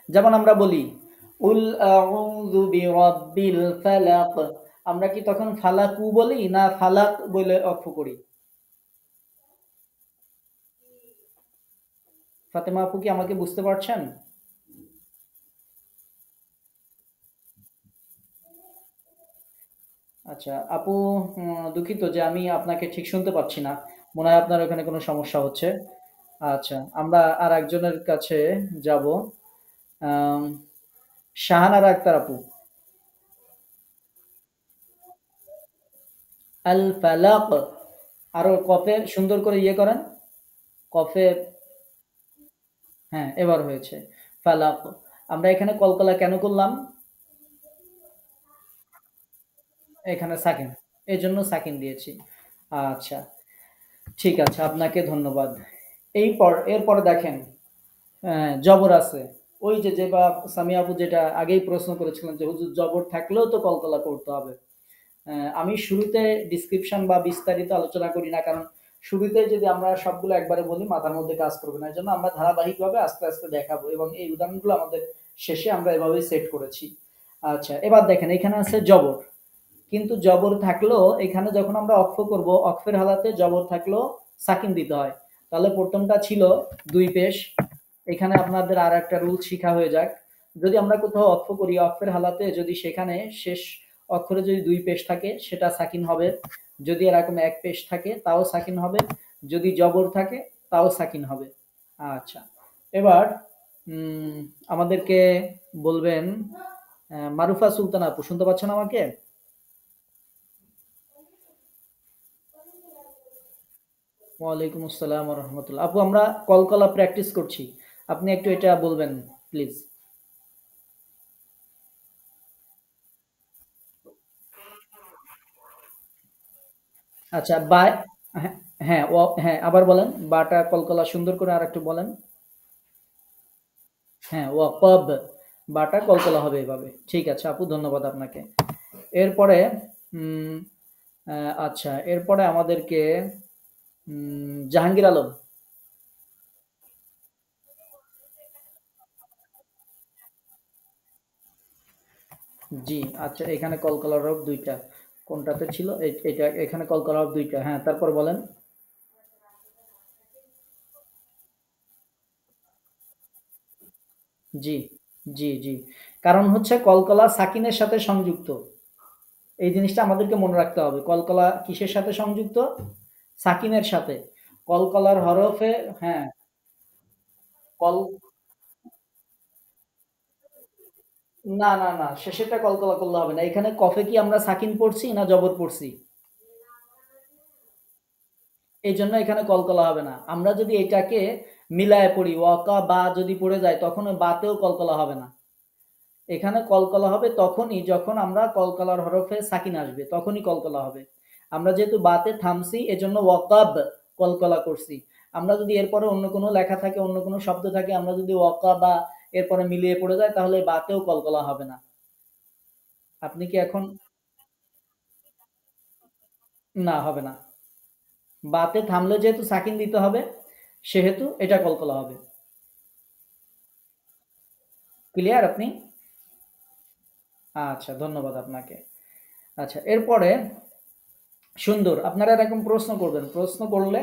যেমন আমরা বলি উল আউযু বিরাব্বিল ফালাক, আমরা কি তখন ফালাকু বলি না ফালাক বলে অক্ষ করি? ফাতেমা আপু কি আমাকে বুঝতে পারছেন? আচ্ছা আপু, দুঃখিত যে আমি আপনাকে ঠিক শুনতে পাচ্ছি না। মনে হয় আপনার ওখানে কোনো সমস্যা হচ্ছে। আচ্ছা, আমরা আর একজনের কাছে যাব। আম, শাহানারা আক্তার আপু। আল ফালাক, আরো কফে সুন্দর করে ইয়ে করেন। কফে, হ্যাঁ এবার হয়েছে। ফালাক। আমরা এখানে কলকলা কেন করলাম? এখানে সাকিন, এই জন্য সাকিন দিয়েছি। আচ্ছা, ঠিক আছে, আপনাকে ধন্যবাদ। এরপরে দেখেন, জবর আছে। ওই যে যে বা সামিয়া আপু যেটা আগেই প্রশ্ন করেছিলেন যে হুজুর জবর থাকলেও তো কলকলা করতে হবে। আমি শুরুতে ডিসক্রিপশন বা বিস্তারিত আলোচনা করি না, কারণ শুরুতে যদি আমরা সবগুলো একবারে বলি মাথার মধ্যে কাজ করবে না, এই জন্য আমরা ধারাবাহিকভাবে আস্তে আস্তে দেখাবো, এবং এই উদাহরণগুলো আমাদের শেষে আমরা এভাবেই সেট করেছি। আচ্ছা, এবার দেখেন এখানে আছে জবর, কিন্তু জবর থাকলেও এখানে যখন আমরা অক্ষ করব, অক্ষের হালাতে জবর থাকলেও সাকিন দিতে হয়। তাহলে প্রথমটা ছিল দুই পেশ, এখানে আপনাদের আর একটা রুল শিখা হয়ে যাক। যদি আমরা কোথাও অক্ষ করি, অক্ষের হালাতে যদি সেখানে শেষ অক্ষরে যদি দুই পেশ থাকে সেটা সাকিন হবে, যদি এরকম এক পেশ থাকে তাও সাকিন হবে, যদি জবর থাকে তাও সাকিন হবে। আচ্ছা, এবার উম, আমাদেরকে বলবেন মারুফা সুলতানা আপু, শুনতে পাচ্ছেন আমাকে? ওয়ালাইকুম আসসালাম রহমতুল্লাহ। আপু, আমরা কলকলা প্র্যাকটিস করছি, আপনি একটু এটা বলবেন প্লিজ। আচ্ছা, বা, হ্যাঁ, হ্যাঁ হ্যাঁ আবার বলেন, বাটা কলকলা সুন্দর করে আর একটু বলেন। হ্যাঁ, ওয়াকব, বাটা কলকলা হবে এভাবে। ঠিক আছে আপু, ধন্যবাদ আপনাকে। এরপরে উম, আচ্ছা, এরপরে আমাদেরকে জাহাঙ্গীর আলম। জি, আচ্ছা, এখানে কলকলার হরফ দুইটা, কোনটাতে ছিল? এটা এখানে কলকলার হরফ দুইটা, হ্যাঁ তারপর বলেন। জি, জি, জি। কারণ হচ্ছে কলকলা সাকিনের সাথে সংযুক্ত। এই জিনিসটা আমাদেরকে মনে রাখতে হবে। কলকলা কিসের সাথে সংযুক্ত? সাকিনের সাথে। কলকলার হরফে, হ্যাঁ, কল না, না, না, শেষেরটা কলকলা করলে হবে না। এখানে কফে কি আমরা সাকিন পড়ছি না জবর পড়ছি? এই জন্য এখানে কলকলা হবে না। আমরা যদি এটাকে মিলায় পড়ি, ওয়াকা বা যদি পড়ে যায়, তখন ওই বাতেও কলকলা হবে না। এখানে কলকলা হবে তখনই যখন আমরা কলকলার হরফে সাকিন আসবে, তখনই কলকলা হবে। আমরা যেহেতু বাতে থামছি এজন্য ওয়াকাব কলকলা করছি। আমরা যদি এরপরে অন্য কোনো লেখা থাকে, অন্য কোনো শব্দ থাকে, আমরা যদি ওয়াকাবা এরপরে মিলিয়ে পড়ে যায় তাহলে বাতেও কলকলা হবে না। আপনি কি এখন? না, হবে না। বাতে থামলে যেহেতু সাকিন দিতে হবে সেহেতু এটা কলকলা হবে। ক্লিয়ার আপনি? আচ্ছা, ধন্যবাদ আপনাকে। আচ্ছা, এরপরে সুন্দর। আপনারা এরকম প্রশ্ন করবেন। প্রশ্ন করলে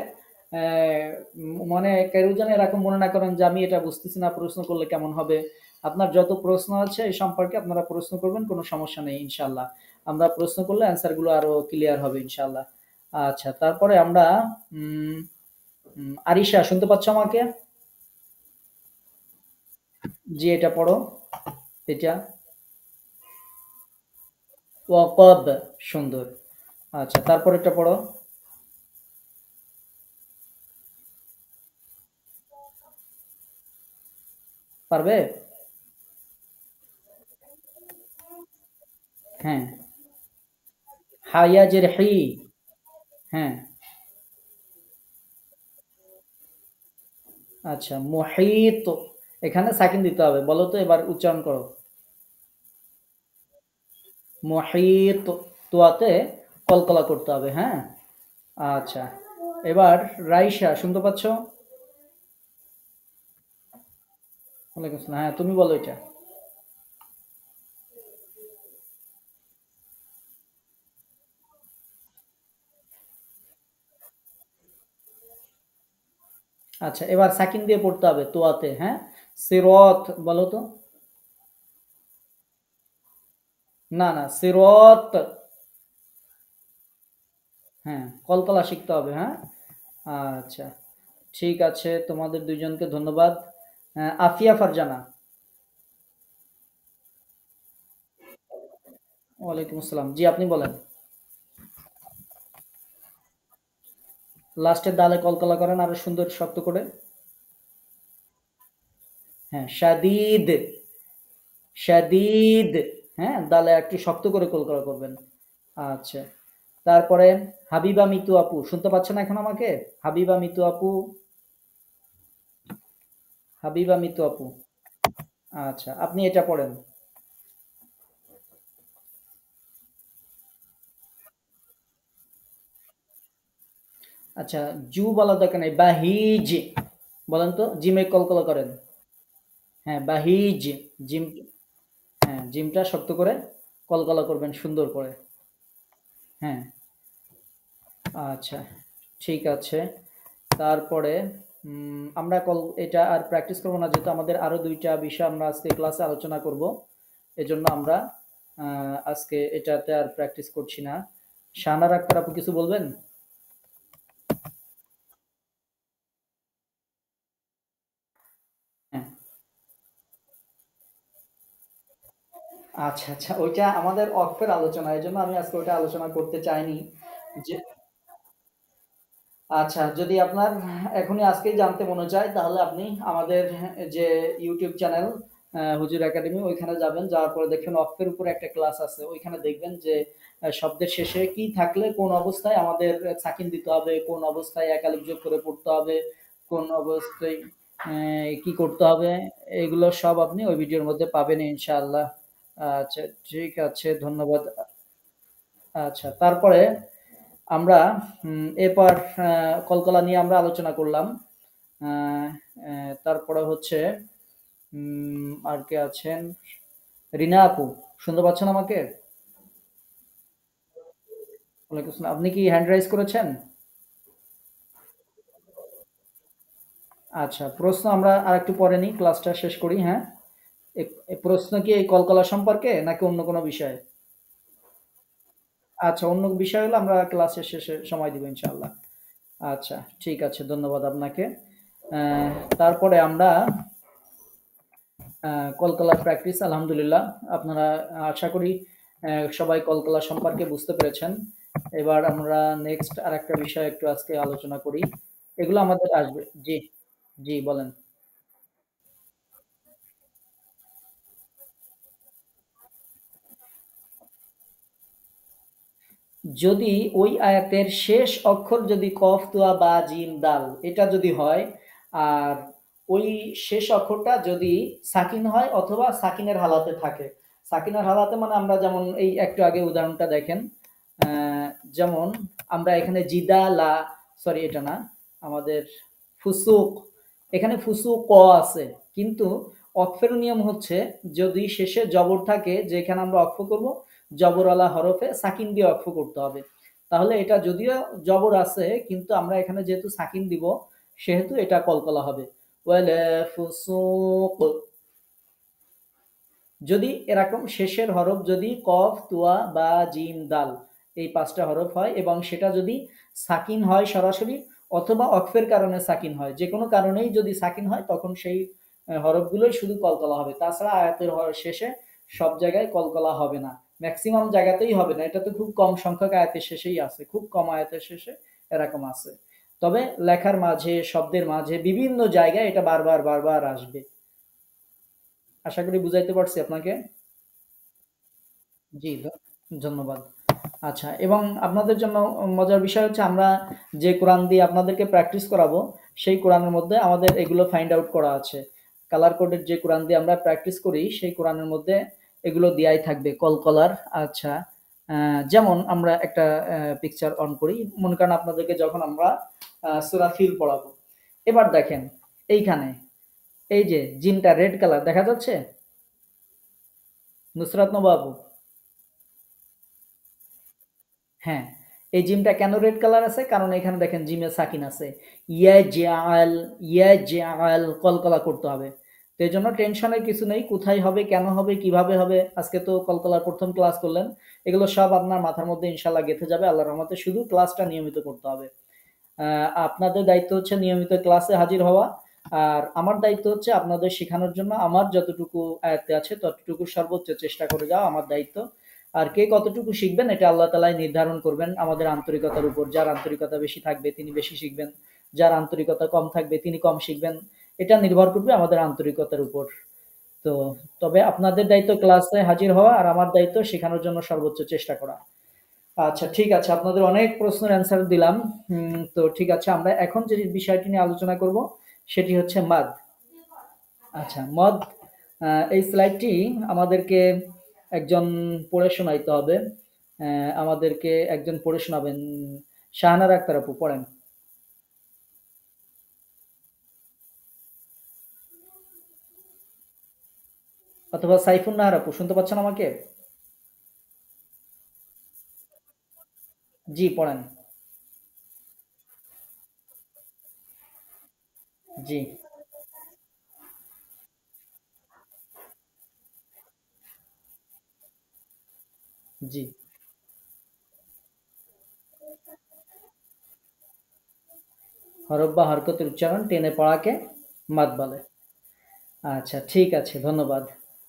মনে কেউ যেন এরকম মনে না করেন যে আমি এটা বুঝতেছি না, প্রশ্ন করলে কেমন হবে। আপনার যত প্রশ্ন আছে এই সম্পর্কে আপনারা প্রশ্ন করবেন, কোনো সমস্যা নেই ইনশাল্লাহ। আমরা প্রশ্ন করলে অ্যান্সারগুলো আরো ক্লিয়ার হবে ইনশাল্লাহ। আচ্ছা, তারপরে আমরা উম, আরিশা শুনতে পাচ্ছ আমাকে? জি, এটা পড়ো। এটা ওয়াকব। সুন্দর। আচ্ছা, তারপর এটা পড়ো। পারবে? হ্যাঁ। হায়াজের হি। হ্যাঁ। আচ্ছা, মুহিত। এখানে সাকিন দিতে হবে, বলো তো, এবার উচ্চারণ করো। মুহিত। তোয়াতে কলকলা করতে হবে, হ্যাঁ। আচ্ছা, এবার রাইসা শুনতে পাচ্ছ? ওয়ালাইকুম আসসালাম। হ্যাঁ, তুমি বলো এটা। আচ্ছা, এবার সাকিন দিয়ে পড়তে হবে তোয়াতে, হ্যাঁ। সিরত বলো তো। না না, সিরত। হ্যাঁ, কলকলা শিখতে হবে, হ্যাঁ। আচ্ছা, ঠিক আছে, তোমাদের দুইজনকে ধন্যবাদ। আফিয়া ফারজানা। ওয়ালাইকুম আসসালাম। জি, আপনি বলেন। লাস্টের দালে কলকলা করেন আরো সুন্দর শক্ত করে। হ্যাঁ, শাদীদ। শাদীদ। হ্যাঁ, দালে একটু শক্ত করে কলকলা করবেন। আচ্ছা, তারপরে হাবিবা মিতু আপু শুনতে পাচ্ছেন এখন আমাকে? হাবিবা মিতু আপু। হাবিবা মিতু আপু। আচ্ছা, আপনি এটা পড়েন। আচ্ছা, জু বলার দরকার নেই, বাহিজ বলেন তো, জিমে কলকলা করেন। হ্যাঁ, বাহিজ। জিম। হ্যাঁ, জিমটা শক্ত করে কলকলা করবেন সুন্দর করে। হ্যাঁ। আচ্ছা, ঠিক আছে। তারপরে আমরা এটা আর প্র্যাকটিস করবো না, যেহেতু আমাদের আরো দুইটা বিষয় আমরা আজকে ক্লাসে আলোচনা করব। এজন্য আমরা আজকে এটাতে আর প্র্যাকটিস করছি না। শাহানার আক্তার আপু কিছু বলবেন? হ্যাঁ। আচ্ছা আচ্ছা, ওইটা আমাদের অক্ষের আলোচনা, এই জন্য আমি আজকে ওইটা আলোচনা করতে চাইনি। যে আচ্ছা, যদি আপনার এখনই আজকেই জানতে মনে চায় তাহলে আপনি আমাদের যে ইউটিউব চ্যানেল হুজুর একাডেমি, ওইখানে যাবেন। যাওয়ার পরে দেখবেন অক্ষের উপরে একটা ক্লাস আছে, ওইখানে দেখবেন যে শব্দের শেষে কি থাকলে কোন অবস্থায় আমাদের সাকিন দিতে হবে, কোন অবস্থায় একালিপ যোগ করে পড়তে হবে, কোন অবস্থায় কি করতে হবে, এগুলো সব আপনি ওই ভিডিওর মধ্যে পাবেন ইনশাআল্লাহ। আচ্ছা, ঠিক আছে, ধন্যবাদ। আচ্ছা, তারপরে আমরা এরপর কলকলা নিয়ে আমরা আলোচনা করলাম। তারপরে হচ্ছে আর কে আছেন? রিনা আপু শুনতে পাচ্ছেন আমাকে? ওয়ালাইকুম আসসালাম। আপনি কি হ্যান্ড রাইজ করেছেন? আচ্ছা, প্রশ্ন আমরা আর একটু পরে নিই, ক্লাসটা শেষ করি, হ্যাঁ। প্রশ্ন কি এই কলকলা সম্পর্কে নাকি অন্য কোনো বিষয়ে? আচ্ছা, অন্য বিষয় হলে আমরা ক্লাসের শেষে সময় দিব ইনশাআল্লাহ। আচ্ছা, ঠিক আছে, ধন্যবাদ আপনাকে। আহ, তারপরে আমরা কলকলা প্র্যাকটিস আলহামদুলিল্লাহ। আপনারা আশা করি সবাই কলকলা সম্পর্কে বুঝতে পেরেছেন। এবার আমরা নেক্সট আরেকটা বিষয় একটু আজকে আলোচনা করি। এগুলো আমাদের আসবে। জি, জি বলেন। যদি ওই আয়াতের শেষ অক্ষর যদি কফ তুয়া বা জিম দাল এটা যদি হয়, আর ওই শেষ অক্ষরটা যদি সাকিন হয় অথবা সাকিনের হালাতে থাকে। সাকিনের হালাতে মানে আমরা যেমন এই একটু আগে উদাহরণটা দেখেন, যেমন আমরা এখানে জিদালা, সরি এটা না, আমাদের ফুসুক, এখানে ফুসুক ক আছে, কিন্তু অক্ফের নিয়ম হচ্ছে যদি শেষে জবর থাকে, যেখানে আমরা অক্ফ করব জবরওয়ালা হরফে সাকিন দিয়ে অক্ফ করতে হবে। তাহলে এটা যদিও জবর আছে, কিন্তু আমরা এখানে যেহেতু সাকিন দিব সেহেতু এটা কলকলা হবে। ওয়ালা ফুসুক। যদি এরকম শেষের হরফ যদি কফ তুয়া বা জিম দাল এই পাঁচটা হরফ হয় এবং সেটা যদি সাকিন হয় সরাসরি অথবা অক্ফের কারণে সাকিন হয়, যে কোনো কারণেই যদি সাকিন হয় তখন সেই হরফগুলোই শুধু কলকলা হবে। তাছাড়া আয়াতের শেষে সব জায়গায় কলকলা হবে না, ম্যাক্সিমাম জায়গাতেই হবে না। এটা তো খুব কম সংখ্যক আয়াতের শেষেই আছে, খুব কম আয়াতের শেষে এরকম আছে। তবে লেখার মাঝে শব্দের মাঝে বিভিন্ন জায়গায় এটা বারবার বারবার আসবে। আশা করি বুঝাইতে পারছি আপনাকে। জি, ধন্যবাদ। আচ্ছা, এবং আপনাদের জন্য মজার বিষয় হচ্ছে আমরা যে কোরআন দিয়ে আপনাদেরকে প্র্যাকটিস করাবো সেই কোরআনের মধ্যে আমাদের এগুলো ফাইন্ড আউট করা আছে। কালার কোডের যে কোরআন দিয়ে আমরা প্র্যাকটিস করি সেই কোরআনের মধ্যে এগুলো দেয়াই থাকবে কলকলার। আচ্ছা, যেমন আমরা একটা পিকচার অন করি, মনে করেন আপনাদেরকে যখন আমরা সূরা ফিল পড়াবো। এবার দেখেন এইখানে এই যে জিনটা রেড কালার দেখা যাচ্ছে, নুসরাত নবাবু? হ্যাঁ, এই জিমটা কেন রেড কালার আছে? কারণ এখানে দেখেন জিমে সাকিন আছে। ইয়াজআল, ইয়াজআল কলকলা করতে হবে। তো এই জন্য টেনশনের কিছু নেই, কোথায় হবে, কেন হবে, কিভাবে হবে। আজকে তো কলকলার প্রথম ক্লাস করলেন, এগুলো সব আপনার মাথার মধ্যে ইনশাল্লাহ গেঁথে যাবে আল্লাহর রহমতে। শুধু ক্লাসটা নিয়মিত করতে হবে। আপনাদের দায়িত্ব হচ্ছে নিয়মিত ক্লাসে হাজির হওয়া, আর আমার দায়িত্ব হচ্ছে আপনাদের শেখানোর জন্য আমার যতটুকু আয়ত্তে আছে ততটুকু সর্বোচ্চ চেষ্টা করে যাওয়া আমার দায়িত্ব। আর কে কতটুকু শিখবেন এটা আল্লাহ তালাই নির্ধারণ করবেন আমাদের আন্তরিকতার উপর। যার আন্তরিকতা বেশি থাকবে তিনি বেশি শিখবেন, যার আন্তরিকতা কম থাকবে তিনি কম শিখবেন। এটা নির্ভর করবে আমাদের আন্তরিকতার উপর। তো তবে আপনাদের দায়িত্ব ক্লাসে হাজির হওয়া, আর আমার দায়িত্ব শেখানোর জন্য সর্বোচ্চ চেষ্টা করা। আচ্ছা, ঠিক আছে, আপনাদের অনেক প্রশ্নের অ্যান্সার দিলাম। তো ঠিক আছে, আমরা এখন যে বিষয়টি নিয়ে আলোচনা করব সেটি হচ্ছে মাদ। আচ্ছা, মদ, এই স্লাইডটি আমাদেরকে একজন পড়ে শোনাইতে হবে। আমাদেরকে একজন পড়ে শোনাবেন। শাহানার আক্তার আপু পড়েন, অথবা সাইফুন নাহার আপু, শুনতে পাচ্ছেন আমাকে? জি, পড়েন। জি, জি, হরফ বা হরকতের উচ্চারণ টেনে পড়াকে মাদ বলে। আচ্ছা, ঠিক আছে, ধন্যবাদ।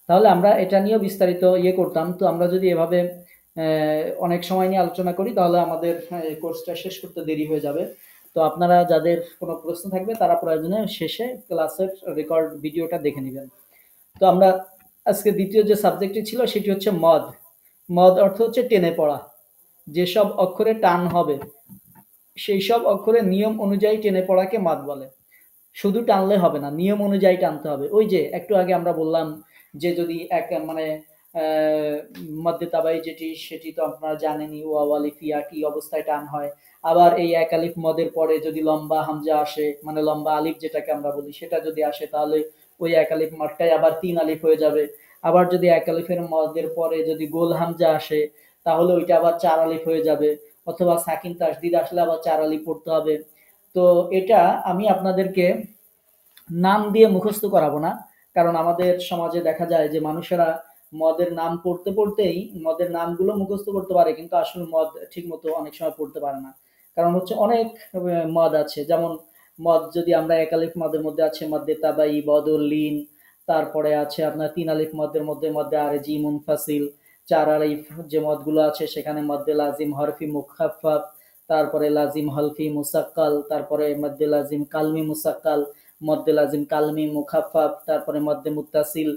তাহলে আমরা এটা নিয়েও বিস্তারিত ইয়ে করতাম। তো আমরা যদি এভাবে অনেক সময় নিয়ে আলোচনা করি তাহলে আমাদের কোর্সটা শেষ করতে দেরি হয়ে যাবে। তো আপনারা যাদের কোনো প্রশ্ন থাকবে তারা প্রয়োজনে শেষে ক্লাসের রেকর্ড ভিডিওটা দেখে নেবেন। তো আমরা আজকে দ্বিতীয় যে সাবজেক্টটি ছিল সেটি হচ্ছে মদ। মদ অর্থ হচ্ছে টেনে পড়া। যেসব অক্ষরে টান হবে সেই সব অক্ষরে নিয়ম অনুযায়ী টেনে পড়াকে মাদ বলে। শুধু টানলে হবে না, নিয়ম অনুযায়ী টানতে হবে। ওই যে একটু আগে আমরা বললাম যে যদি এক মানে মধ্যে তাবাই যেটি সেটি তো আপনারা জানেনই, ওয়াও আলিফ ইয়া কি অবস্থায় টান হয়। আবার এই এক আলিফ মদের পরে যদি লম্বা হামজা আসে, মানে লম্বা আলিফ যেটাকে আমরা বলি সেটা যদি আসে, তাহলে ওই এক আলিফ মদটাই আবার তিন আলিফ হয়ে যাবে। আবার যদি এক আলিফের মদের পরে যদি গোল হামজা আসে তাহলে ওইটা আবার চার আলিফ হয়ে যাবে। অথবা সাকিন তাসদিদ আসলে আবার চার আলিফ পড়তে হবে। তো এটা আমি আপনাদেরকে নাম দিয়ে মুখস্থ করাবো না, কারণ আমাদের সমাজে দেখা যায় যে মানুষেরা মদের নাম পড়তে পড়তেই মদের নামগুলো মুখস্থ করতে পারে, কিন্তু আসলে মদ ঠিক মতো অনেক সময় পড়তে পারে না। কারণ হচ্ছে অনেক মদ আছে, যেমন মদ যদি আমরা এক আলিফ মদের মধ্যে আছে মদ্দে তাবাই বদলিন, তারপরে আছে আপনার তিন আলিফ মদের মধ্যে মধ্যে আরজি মুনফাসিল, চার আলিফ যে মদগুলো আছে সেখানে মদ্দে লাজিম হরফি মুখাফফাফ, তারপরে লাজিম হলফি মুসাক্কাল, তারপরে মদ্দে লাজিম কালমি মুসাক্কাল, মদ্দে লাজিম কালমি মুখাফফাফ, তারপরে মদ্দে মুত্তাসিল।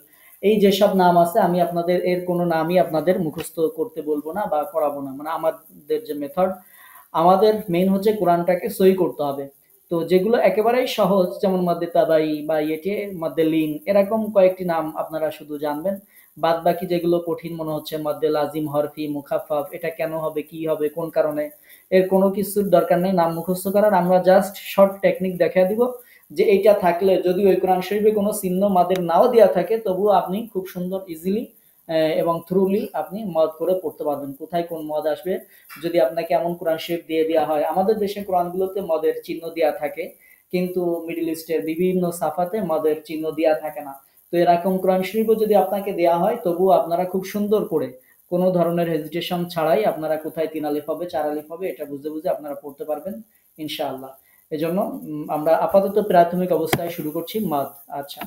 এই যেসব নাম আছে আমি আপনাদের এর কোনো নামই আপনাদের মুখস্থ করতে বলবো না বা করাবো না, মানে আমাদের যে মেথড, আমাদের মেইন হচ্ছে কোরআনটাকে সহি করতে হবে। তো যেগুলো একেবারেই সহজ, যেমন মাদ্দে তাবাই বা ইয়েটে মাদ্দে লিন, এরকম কয়েকটি নাম আপনারা শুধু জানবেন। বাদ বাকি যেগুলো কঠিন মনে হচ্ছে, মাদ্দে লাজিম, হরফি, মুখাফফাফ, এটা কেন হবে, কি হবে, কোন কারণে, এর কোনো কিছুর দরকার নেই নাম মুখস্থ করার। আমরা জাস্ট শর্ট টেকনিক দেখা দিব যে এইটা থাকলে যদি ওই কোরআন শরীফে কোনো চিহ্ন মাদের নাও দেওয়া থাকে, তবুও আপনি খুব সুন্দর ইজিলি এবং থ্রুলি আপনি মদ করে পড়তে পারবেন, কোথায় কোন মদ আসবে। যদি আপনাকে এমন কোরআন শরীফ দিয়ে দেওয়া হয়, আমাদের দেশে কোরআনগুলোতে মদের চিহ্ন দেওয়া থাকে, কিন্তু মিডল ইস্টের বিভিন্ন সাফাতে মদের চিহ্ন দেওয়া থাকে না। তো এরকম কোরআন শরীফও যদি আপনাকে দেওয়া হয়, তবুও আপনারা খুব সুন্দর করে কোনো ধরনের হেজিটেশন ছাড়াই আপনারা কোথায় 3 আলিফ হবে 4 আলিফ হবে এটা বুঝে বুঝে আপনারা পড়তে পারবেন ইনশাআল্লাহ। এজন্য আমরা আপাতত প্রাথমিক অবস্থায় শুরু করছি মদ। আচ্ছা,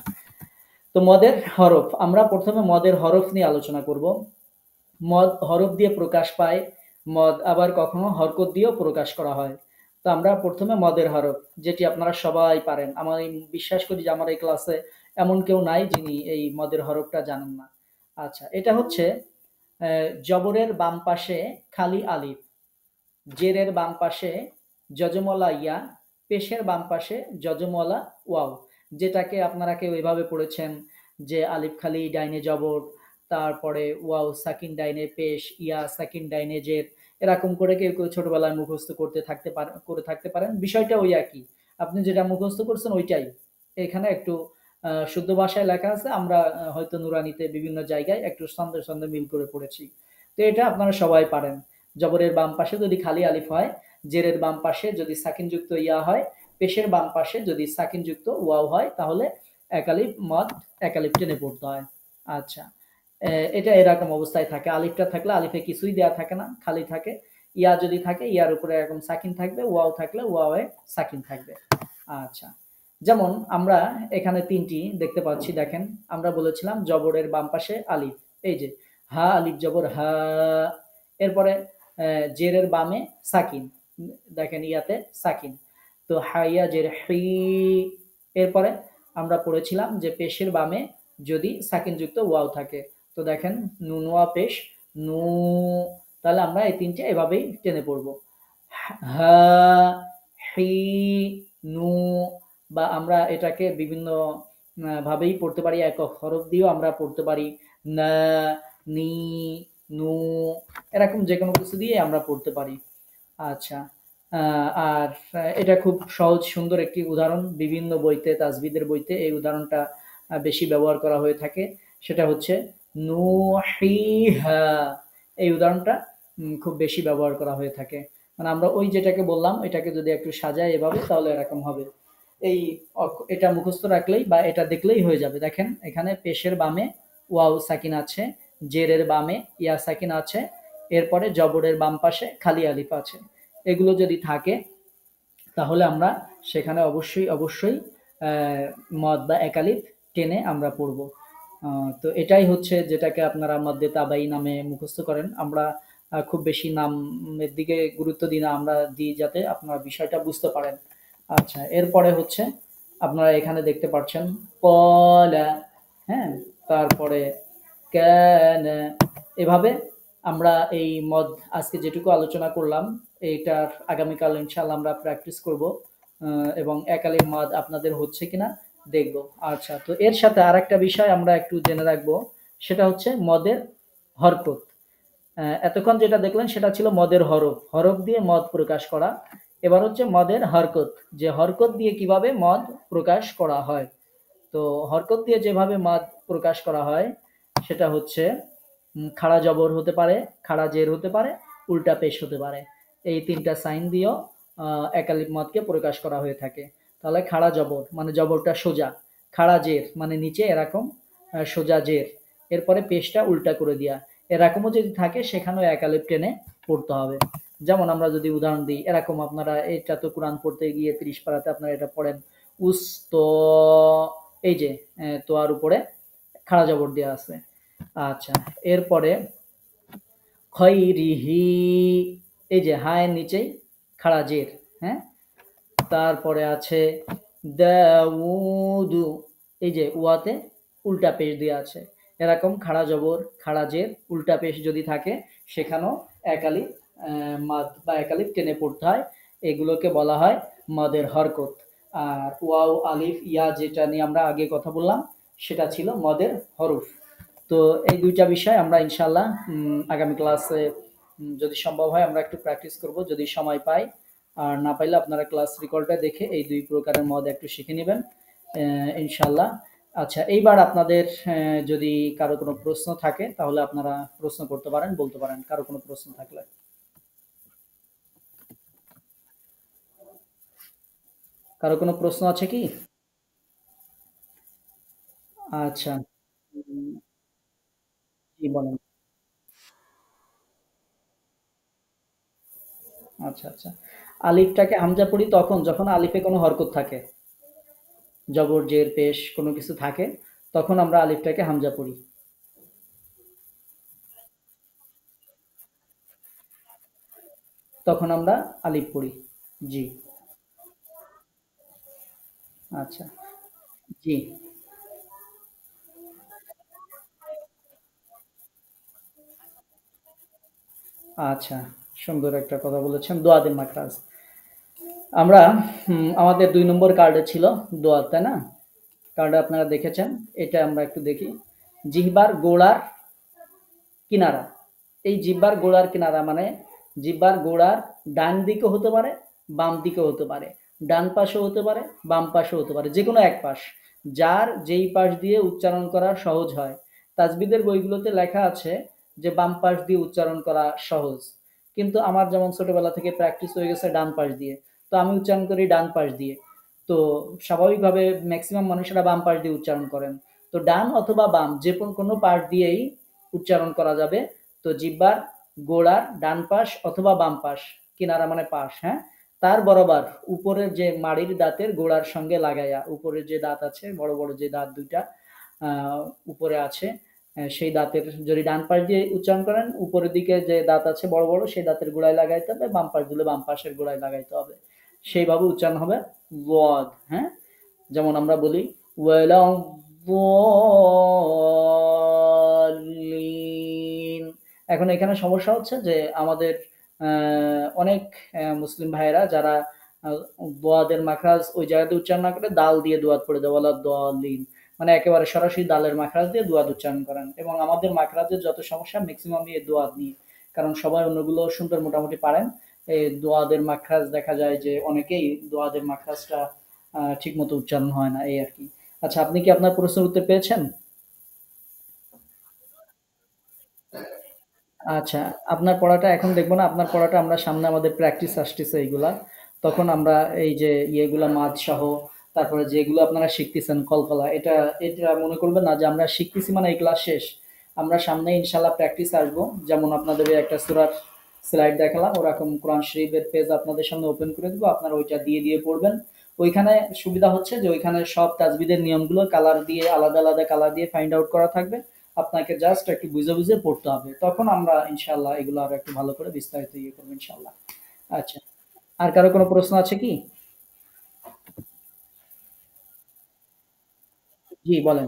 তো মদের হরফ, আমরা প্রথমে মদের হরফ নিয়ে আলোচনা করব। মদ হরফ দিয়ে প্রকাশ পায়, মদ আবার কখনো হরকত দিয়েও প্রকাশ করা হয়। তো আমরা প্রথমে মদের হরফ, যেটি আপনারা সবাই পারেন, আমার বিশ্বাস করি যে আমার এই ক্লাসে এমন কেউ নাই যিনি এই মদের হরফটা জানেন না। আচ্ছা, এটা হচ্ছে জবরের বাম পাশে খালি আলিফ, জেরের বাম পাশে যজমলা ইয়া, পেশের বাম পাশে যজমলা ওয়াও, যেটাকে আপনারা কেউ এভাবে পড়েছেন যে আলিফ খালি ডাইনে জবর, তারপরে ওয়াও সাকিন ডাইনে পেশ, ইয়া সাকিন ডাইনে জের, এরকম করে কেউ কেউ ছোটবেলায় মুখস্থ করে থাকতে পারেন। বিষয়টা ওই একই, আপনি যেটা মুখস্থ করছেন ওইটাই এখানে একটু শুদ্ধ ভাষায় লেখা আছে। আমরা হয়তো নুরানিতে বিভিন্ন জায়গায় একটু ছন্দে ছন্দে মিল করে পড়েছি। তো এটা আপনারা সবাই পারেন। জবরের বাম পাশে যদি খালি আলিফ হয়, জেরের বাম পাশে যদি সাকিন যুক্ত ইয়া হয়, পেশের বাম পাশে যদি সাকিন যুক্ত ওয়াও হয়, তাহলে এক আলিফ মদ এক আলিফ টেনে পড়তে হয়। আচ্ছা, এটা এরকম অবস্থায় থাকে। আলিফটা থাকলে আলিফে কিছুই দেয়া থাকে না, খালি থাকে। ইয়া যদি থাকে ইয়ার উপরে এরকম সাকিন থাকবে, ওয়াও থাকলে ওয়াওয়ে সাকিন থাকবে। আচ্ছা, যেমন আমরা এখানে তিনটি দেখতে পাচ্ছি, দেখেন আমরা বলেছিলাম জবরের বাম পাশে আলিফ, এই যে হা আলিফ জবর হা, এরপরে জেরের বামে সাকিন, দেখেন ইয়াতে সাকিন, তো হাইয়া জের হি। এরপরে আমরা পড়েছিলাম যে পেশের বামে যদি সাকিন যুক্ত ওয়াও থাকে, তো দেখেন নুন ওয়া পেশ নু, তাহলে আমরা এই তিনটে এভাবেই টেনে পড়বো, হা হি নু। বা আমরা এটাকে বিভিন্ন ভাবেই পড়তে পারি, একক হরফ দিয়েও আমরা পড়তে পারি, না নি নু, এরকম যে কোনো কিছু দিয়ে আমরা পড়তে পারি। আচ্ছা, আর এটা খুব সহজ সুন্দর একটি উদাহরণ, বিভিন্ন বইতে তাজবিদের বইতে এই উদাহরণটা বেশি ব্যবহার করা হয়ে থাকে। সেটা হচ্ছে নুহিহা, এই উদাহরণটা খুব বেশি ব্যবহার করা হয়ে থাকে। মানে আমরা ওই যেটাকে বললাম এটাকে যদি একটু সাজাই এভাবে, তাহলে এরকম হবে। এই এটা মুখস্থ রাখলেই বা এটা দেখলেই হয়ে যাবে। দেখেন এখানে পেশের বামে ওয়াও সাকিন আছে, জেরের বামে ইয়া সাকিন আছে, এরপরে জবরের বাম পাশে খালি আলিফ আছে। এগুলো যদি থাকে তাহলে আমরা সেখানে অবশ্যই অবশ্যই মদ বা একালিফ টেনে আমরা পড়ব। তো এটাই হচ্ছে যেটাকে আপনারা মদ্দে তাবাই নামে মুখস্থ করেন। আমরা খুব বেশি নামের দিকে গুরুত্ব দিই না, আমরা দিই যাতে আপনারা বিষয়টা বুঝতে পারেন। আচ্ছা, এরপরে হচ্ছে আপনারা এখানে দেখতে পাচ্ছেন কলা, হ্যাঁ, তারপরে কানা, এভাবে আমরা এই মদ আজকে যেটুকু আলোচনা করলাম এইটার আগামীকাল ইনশাআল্লাহ আমরা প্র্যাকটিস করব, এবং একালি মদ আপনাদের হচ্ছে কিনা দেখব। আচ্ছা, তো এর সাথে আরেকটা বিষয় আমরা একটু জেনে রাখবো, সেটা হচ্ছে মদের হরকত। এতক্ষণ যেটা দেখলেন সেটা ছিল মদের হরফ, হরফ দিয়ে মদ প্রকাশ করা। এবার হচ্ছে মদের হরকত, যে হরকত দিয়ে কিভাবে মদ প্রকাশ করা হয়। তো হরকত দিয়ে যেভাবে মদ প্রকাশ করা হয় সেটা হচ্ছে খাড়া জবর হতে পারে, খাড়া জের হতে পারে, উল্টা পেশ হতে পারে। এই তিনটা সাইন দিয়েও একালিপ মদকে প্রকাশ করা হয়ে থাকে। তাহলে খাড়া জবর মানে জবরটা সোজা, খাড়া জের মানে নিচে এরকম সোজা জের, এরপরে পেশটা উল্টা করে দেওয়া, এরকমও যদি থাকে সেখানেও একালিপ টেনে পড়তে হবে। যেমন আমরা যদি উদাহরণ দিই, এরকম আপনারা এটা তো কোরআন পড়তে গিয়ে 30 পারাতে আপনারা এটা পড়েন, উস্ত, এই যে তোয়ার উপরে খাড়া জবর দেওয়া আছে। আচ্ছা, এরপরে খৈরিহি, এই যে হায়ের নিচেই খাড়া জের, হ্যাঁ। তারপরে আছে দাউদু, এই যে ওয়াতে উল্টা পেশ দেওয়া আছে। এরকম খাড়া জবর, খাড়া জের, উল্টা পেশ যদি থাকে সেখানেও এক আলিফ মাদ বা এক আলিফ টেনে পড়তে হয়। এগুলোকে বলা হয় মদের হরকত। আর ওয়াও, আলিফ, ইয়া যেটা নিয়ে আমরা আগে কথা বললাম সেটা ছিল মদের হরফ। তো এই ২ টা বিষয় আমরা ইনশাআল্লাহ আগামী ক্লাসে যদি সম্ভব হয় আমরা একটু প্র্যাকটিস করব যদি সময় পাই। আর না পাইলে আপনারা ক্লাস রেকর্ডটা দেখে এই ২ প্রকারের মদ একটু শিখে নিবেন ইনশাআল্লাহ। আচ্ছা, এইবার আপনাদের যদি কারো কোনো প্রশ্ন থাকে তাহলে আপনারা প্রশ্ন করতে পারেন, বলতে পারেন কারো কোনো প্রশ্ন থাকলে। কারো কোনো প্রশ্ন আছে কি? আচ্ছা। উম জি বলেন। আচ্ছা, আচ্ছা। আলিফটাকে হামজা পড়ি তখন যখন আলিফে কোনো হরকত থাকে। জবর, জের, পেশ কোনো কিছু থাকে তখন আমরা আলিফটাকে হামজা পড়ি। তখন আমরা আলিফ পড়ি। জি। আচ্ছা। জি। আচ্ছা, সুন্দর একটা কথা বলেছেন। দোয়াদের মাখরাজ। আমরা আমাদের ২ নম্বর কার্ডে ছিল দোয়াত, তাই না? কার্ডে আপনারা দেখেছেন। এটা আমরা একটু দেখি। জিহ্বার গোড়ার কিনারা। এই জিহ্বার গোড়ার কিনারা মানে জিহ্বার গোড়ার ডান দিকেও হতে পারে, বাম দিকেও হতে পারে। ডান পাশেও হতে পারে, বাম পাশেও হতে পারে। যেকোনো এক পাশ। যার যেই পাশ দিয়ে উচ্চারণ করা সহজ হয়। তাজবিদের বইগুলোতে লেখা আছে যে বাম পাশ দিয়ে উচ্চারণ করা সহজ। কিন্তু আমার যেমন ছোটবেলা থেকে প্র্যাকটিস হয়ে গেছে ডান পাশ দিয়ে। তো আমি উচ্চারণ করি ডান পাশ দিয়ে। তো স্বাভাবিকভাবে ম্যাক্সিমাম মানুষেরা বাম পাশ দিয়ে উচ্চারণ করেন। তো ডান অথবা বাম যে কোনো পাশ দিয়েই উচ্চারণ করা যাবে। তো জিহ্বার গোড়ার ডান পাশ অথবা বাম পাশ, কিনারা মানে পাশ, হ্যাঁ? তার বরাবর উপরের যে মাড়ির দাঁতের গোড়ার সঙ্গে লাগাইয়া, উপরের যে দাঁত আছে, বড় বড় যে দাঁত ২ টা উপরে আছে, সেই দাঁতের যদি ডান পাশ দিয়ে উচ্চারণ করেন, উপরের দিকে যে দাঁত আছে বড় বড় সেই দাঁতের গোড়ায় লাগাইতে হবে, বাম পাশ দিলে বাম পাশের গোড়ায় লাগাইতে হবে। সেইভাবে উচ্চারণ হবে ওয়াদ, হ্যাঁ? যেমন আমরা বলি ওয়ালা ضالين। এখন এখানে সমস্যা হচ্ছে যে আমাদের অনেক মুসলিম ভাইয়েরা যারা দোয়াদের মাখরাজ ওই জায়গাতে উচ্চারণ না করে দাল দিয়ে দোয়াত পড়ে দেয় ওয়ালা দলিন, মানে একেবারে সরাসরি দালের মাখরাজ দিয়ে দোয়াত উচ্চারণ করেন। এবং আমাদের মাখরাজের যত সমস্যা ম্যাক্সিমামই এই দোয়াত নিয়ে, কারণ সবাই অন্যগুলো শুনতে মোটামুটি পারেন। এই দোয়াদের মাখরাজ দেখা যায় যে অনেকেই দোয়াদের মাখরাজটা ঠিক মতো উচ্চারণ হয় না, এই আর কি। আচ্ছা, আপনি কি আপনার প্রশ্নের উত্তর পেয়েছেন? আচ্ছা, আপনার পড়াটা এখন দেখব না। আপনার পড়াটা আমরা সামনে আমাদের প্র্যাকটিস আসতেছে এইগুলা। তখন আমরা এই যে ইয়েগুলা মাদ সহ তারপরে যেগুলো আপনারা শিখতেছেন কলকলা, এটা এটা মনে করবেন না যে আমরা শিখতেছি মানে এই ক্লাস শেষ। আমরা সামনে ইনশাআল্লাহ প্র্যাকটিস আসবো। যেমন আপনাদের ওই একটা সূরার স্লাইড দেখালাম, ওরকম কোরআন শরীফের পেজ আপনাদের সামনে ওপেন করে দিব। আপনারা ওইটা দিয়ে দিয়ে পড়বেন। ওইখানে সুবিধা হচ্ছে যে ওইখানে সব তাজবিদের নিয়মগুলো কালার দিয়ে আলাদা আলাদা কালার দিয়ে ফাইন্ড আউট করা থাকবে। আপনাকে জাস্ট একটু বুঝে বুঝে পড়তে হবে। তখন আমরা ইনশাআল্লাহ এগুলো আরো একটু ভালো করে বিস্তারিত ইয়ে করবো ইনশাআল্লাহ। আচ্ছা। আর কারো কোনো প্রশ্ন আছে কি? জি বলেন।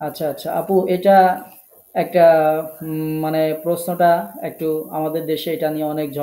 আচ্ছা, আচ্ছা। আপু এটা একটা মানে প্রশ্নটা একটু আমাদের দেশে এটা নিয়ে অনেক